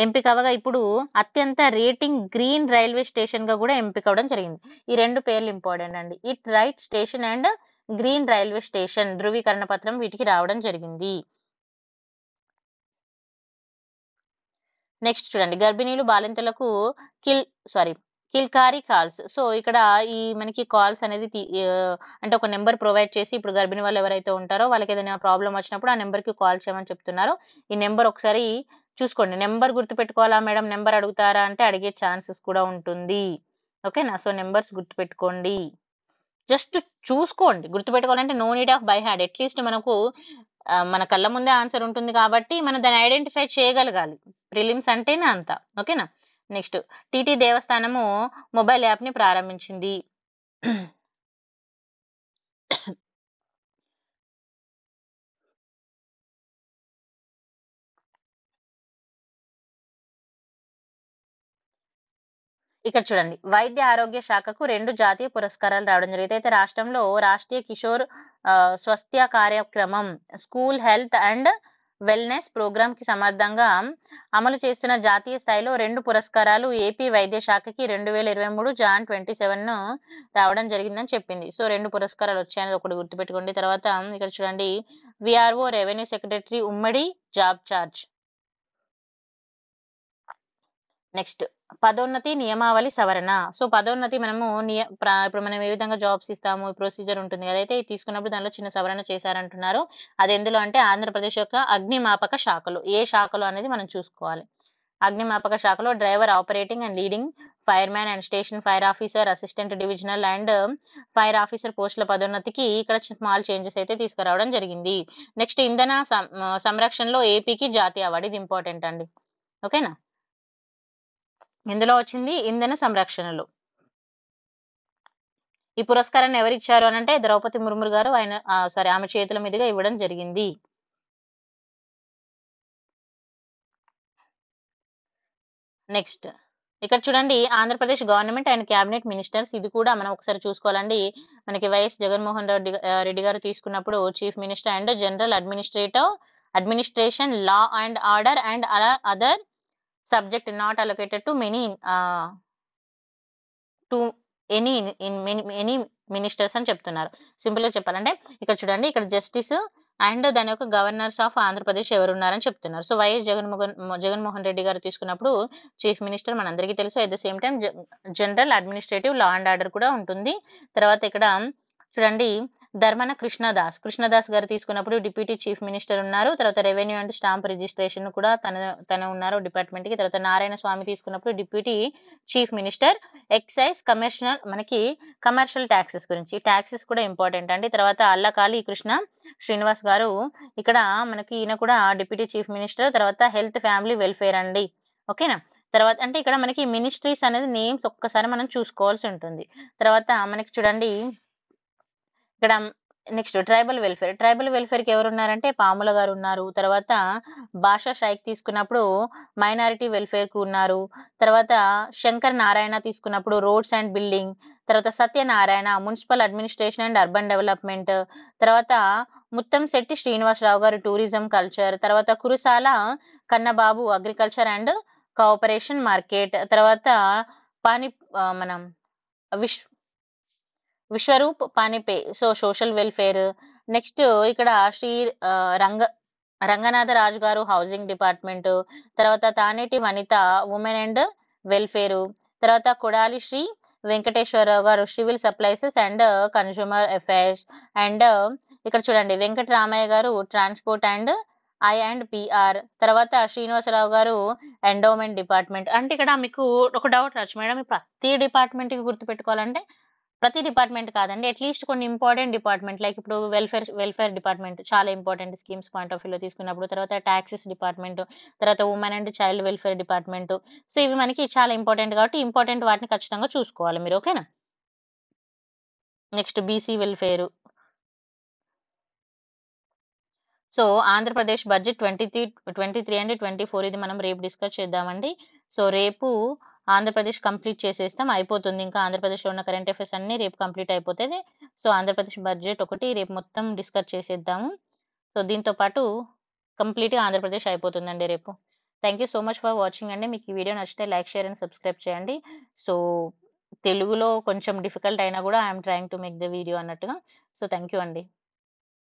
ఎంపిక అవగా ఇప్పుడు అత్యంత రేటింగ్ గ్రీన్ రైల్వే స్టేషన్ గా కూడా ఎంపిక అవడం జరిగింది. ఈ రెండు పేర్లు ఇంపార్టెంట్ అండి. It right station and green railway station ధృవీకరణ పత్రం వీటికి రావడం జరిగింది. నెక్స్ట్ చూడండి గర్భిణీలు బాలింతలకు కిల్కారీ కాల్స్. సో ఇక్కడ ఈ మనకి కాల్స్ అనేది అంటే ఒక నెంబర్ ప్రొవైడ్ చేసి ఇప్పుడు గర్భిణీ వాళ్ళు ఎవరైతే ఉంటారో వాళ్ళకి ఏదైనా ప్రాబ్లం వచ్చినప్పుడు ఆ నెంబర్ కి కాల్ చేయమని చెప్తున్నారు. ఈ నెంబర్ ఒకసారి చూసుకోండి. నెంబర్ గుర్తుపెట్టుకోవాలా మేడం, నెంబర్ అడుగుతారా అంటే అడిగే ఛాన్సెస్ కూడా ఉంటుంది. ఓకేనా. సో నెంబర్స్ గుర్తుపెట్టుకోండి. జస్ట్ చూసుకోండి. గుర్తుపెట్టుకోవాలంటే no need of by heart. At least మనకు మన కళ్ళ ముందే ఆన్సర్ ఉంటుంది కాబట్టి మనం దాన్ని ఐడెంటిఫై చేయగలగాలి. ప్రిలిమ్స్ అంటేనే అంత. ఓకేనా. నెక్స్ట్ టీటీ దేవస్థానము మొబైల్ యాప్ ని ప్రారంభించింది. ఇక్కడ చూడండి వైద్య ఆరోగ్య శాఖకు 2 జాతీయ పురస్కారాలు రావడం జరిగింది. అయితే రాష్ట్రంలో Rashtriya Kishor Swasthya Karyakram school health and wellness programme కి సమర్థంగా అమలు చేస్తున్న జాతీయ స్థాయిలో 2 పురస్కారాలు ఏపీ వైద్య శాఖకి 2023 జాన్ 27 రావడం జరిగిందని చెప్పింది. సో 2 పురస్కారాలు వచ్చాయని ఒకటి గుర్తుపెట్టుకోండి. తర్వాత ఇక్కడ చూడండి విఆర్ఓ రెవెన్యూ సెక్రటరీ ఉమ్మడి జాబ్ చార్జ్. నెక్స్ట్ పదోన్నతి నియమావళి సవరణ. సో పదోన్నతి మనము ఇప్పుడు మనం ఏ విధంగా జాబ్స్ ఇస్తాము ప్రొసీజర్ ఉంటుంది కదా. అయితే తీసుకున్నప్పుడు దానిలో చిన్న సవరణ చేశారంటున్నారు. అది ఎందులో అంటే ఆంధ్రప్రదేశ్ యొక్క అగ్నిమాపక శాఖలో. ఏ శాఖలో అనేది మనం చూసుకోవాలి. అగ్నిమాపక శాఖలో driver operating and leading fire man and station fire officer assistant divisional and fire officer పోస్టుల పదోన్నతికి ఇక్కడ స్మాల్ చేంజెస్ అయితే తీసుకురావడం జరిగింది. నెక్స్ట్ ఇంధన సంరక్షణలో ఏపీకి జాతీయ అవార్డు. ఇది ఇంపార్టెంట్ అండి. ఓకేనా. ఇందులో వచ్చింది ఇంధన సంరక్షణలో. ఈ పురస్కారాన్ని ఎవరిచ్చారు అని అంటే ద్రౌపది ముర్ము గారు ఆమె చేతుల మీదుగా ఇవ్వడం జరిగింది. నెక్స్ట్ ఇక్కడ చూడండి Andhra Pradesh government and cabinet ministers. ఇది కూడా మనం ఒకసారి చూసుకోవాలండి. మనకి వైఎస్ జగన్మోహన్ రెడ్డి గారు తీసుకున్నప్పుడు chief minister and general administration law and order and other subject not allocated to many to any any ministers అని చెప్తున్నారు. సింపుల్ గా చెప్పాలంటే ఇక్కడ చూడండి, ఇక్కడ జస్టిస్ అండ్ దాని యొక్క గవర్నర్స్ ఆఫ్ ఆంధ్రప్రదేశ్ ఎవరున్నారని చెప్తున్నారు. సో వైఎస్ జగన్మోహన్ రెడ్డి గారు తీసుకున్నప్పుడు చీఫ్ మినిస్టర్ మనందరికీ తెలుసు. At the same time general administrative law and order కూడా ఉంటుంది. తర్వాత ఇక్కడ చూడండి, ధర్మన కృష్ణదాస్ గారు తీసుకున్నప్పుడు డిప్యూటీ చీఫ్ మినిస్టర్ ఉన్నారు. తర్వాత రెవెన్యూ అండ్ స్టాంప్ రిజిస్ట్రేషన్ కూడా తన ఉన్నారు డిపార్ట్మెంట్ కి. తర్వాత నారాయణ స్వామి తీసుకున్నప్పుడు డిప్యూటీ చీఫ్ మినిస్టర్ ఎక్సైజ్ మనకి కమర్షియల్ ట్యాక్సెస్ గురించి, ట్యాక్సెస్ కూడా ఇంపార్టెంట్ అండి. తర్వాత అల్లకాళి కృష్ణ శ్రీనివాస్ గారు ఇక్కడ మనకి ఈయన కూడా డిప్యూటీ చీఫ్ మినిస్టర్. తర్వాత హెల్త్ ఫ్యామిలీ వెల్ఫేర్ అండి, ఓకేనా. తర్వాత అంటే ఇక్కడ మనకి మినిస్ట్రీస్ అనేది నేమ్స్ ఒక్కసారి మనం చూసుకోవాల్సి ఉంటుంది. తర్వాత మనకి చూడండి ఇక్కడ నెక్స్ట్ ట్రైబల్ వెల్ఫేర్ కి ఎవరున్నారంటే పాముల గారు ఉన్నారు. తర్వాత భాషా షైక్ తీసుకున్నప్పుడు మైనారిటీ వెల్ఫేర్ కు ఉన్నారు. తర్వాత శంకర్ నారాయణ తీసుకున్నప్పుడు రోడ్స్ అండ్ బిల్డింగ్. తర్వాత Satyanarayana municipal administration and urban development. తర్వాత ముత్తంశెట్టి శ్రీనివాసరావు గారు టూరిజం కల్చర్. తర్వాత Kurasala Kannababu agriculture and cooperation market. తర్వాత మనం Vishwaroop Panipe so social welfare. Next ఇక్కడ శ్రీ రంగనాథ రాజు గారు హౌసింగ్ డిపార్ట్మెంట్. తర్వాత Taneti Vanitha women and welfare. తర్వాత కొడాలి శ్రీ వెంకటేశ్వరరావు గారు civil supplies and consumer affairs. And ఇక్కడ చూడండి వెంకటరామయ్య గారు ట్రాన్స్పోర్ట్ అండ్ I&PR. తర్వాత శ్రీనివాసరావు గారు ఎండోమెంట్ డిపార్ట్మెంట్. అంటే ఇక్కడ మీకు ఒక డౌట్ రావచ్చు, మేడం ప్రతి డిపార్ట్మెంట్ కి గుర్తుపెట్టుకోవాలంటే ప్రతి డిపార్ట్మెంట్ కాదండి, అట్లీస్ట్ కొన్ని ఇంపార్టెంట్ డిపార్ట్మెంట్ లైక్ ఇప్పుడు వెల్ఫేర్ డిపార్ట్మెంట్ చాలా ఇంపార్టెంట్ స్కీమ్స్ పాయింట్ ఆఫ్ వ్యూలో తీసుకున్నప్పుడు. తర్వాత ట్యాక్సెస్ డిపార్ట్మెంట్, తర్వాత women and child welfare department. So ఇవి మనకి చాలా ఇంపార్టెంట్ కాబట్టి ఇంపార్టెంట్ వాటిని ఖచ్చితంగా చూసుకోవాలి మీరు, ఓకేనా. Next BC welfare. So Andhra Pradesh budget 23 and 24 ఇది మనం రేపు డిస్కస్ చేద్దామండి. సో రేపు ఆంధ్రప్రదేశ్ కంప్లీట్ చేసేస్తాం, అయిపోతుంది. ఇంకా ఆంధ్రప్రదేశ్లో ఉన్న కరెంట్ అఫైర్స్ అన్ని రేపు కంప్లీట్ అయిపోతుంది. సో ఆంధ్రప్రదేశ్ బడ్జెట్ ఒకటి రేపు మొత్తం డిస్కస్ చేసేద్దాము. సో దీంతో పాటు కంప్లీట్గా ఆంధ్రప్రదేశ్ అయిపోతుందండి రేపు. Thank you so much for watching అండి. మీకు ఈ వీడియో నచ్చితే లైక్, షేర్ అండ్ సబ్స్క్రైబ్ చేయండి. సో తెలుగులో కొంచెం డిఫికల్ట్ అయినా కూడా I'm trying to make the video అన్నట్టుగా. సో థ్యాంక్ యూ అండి.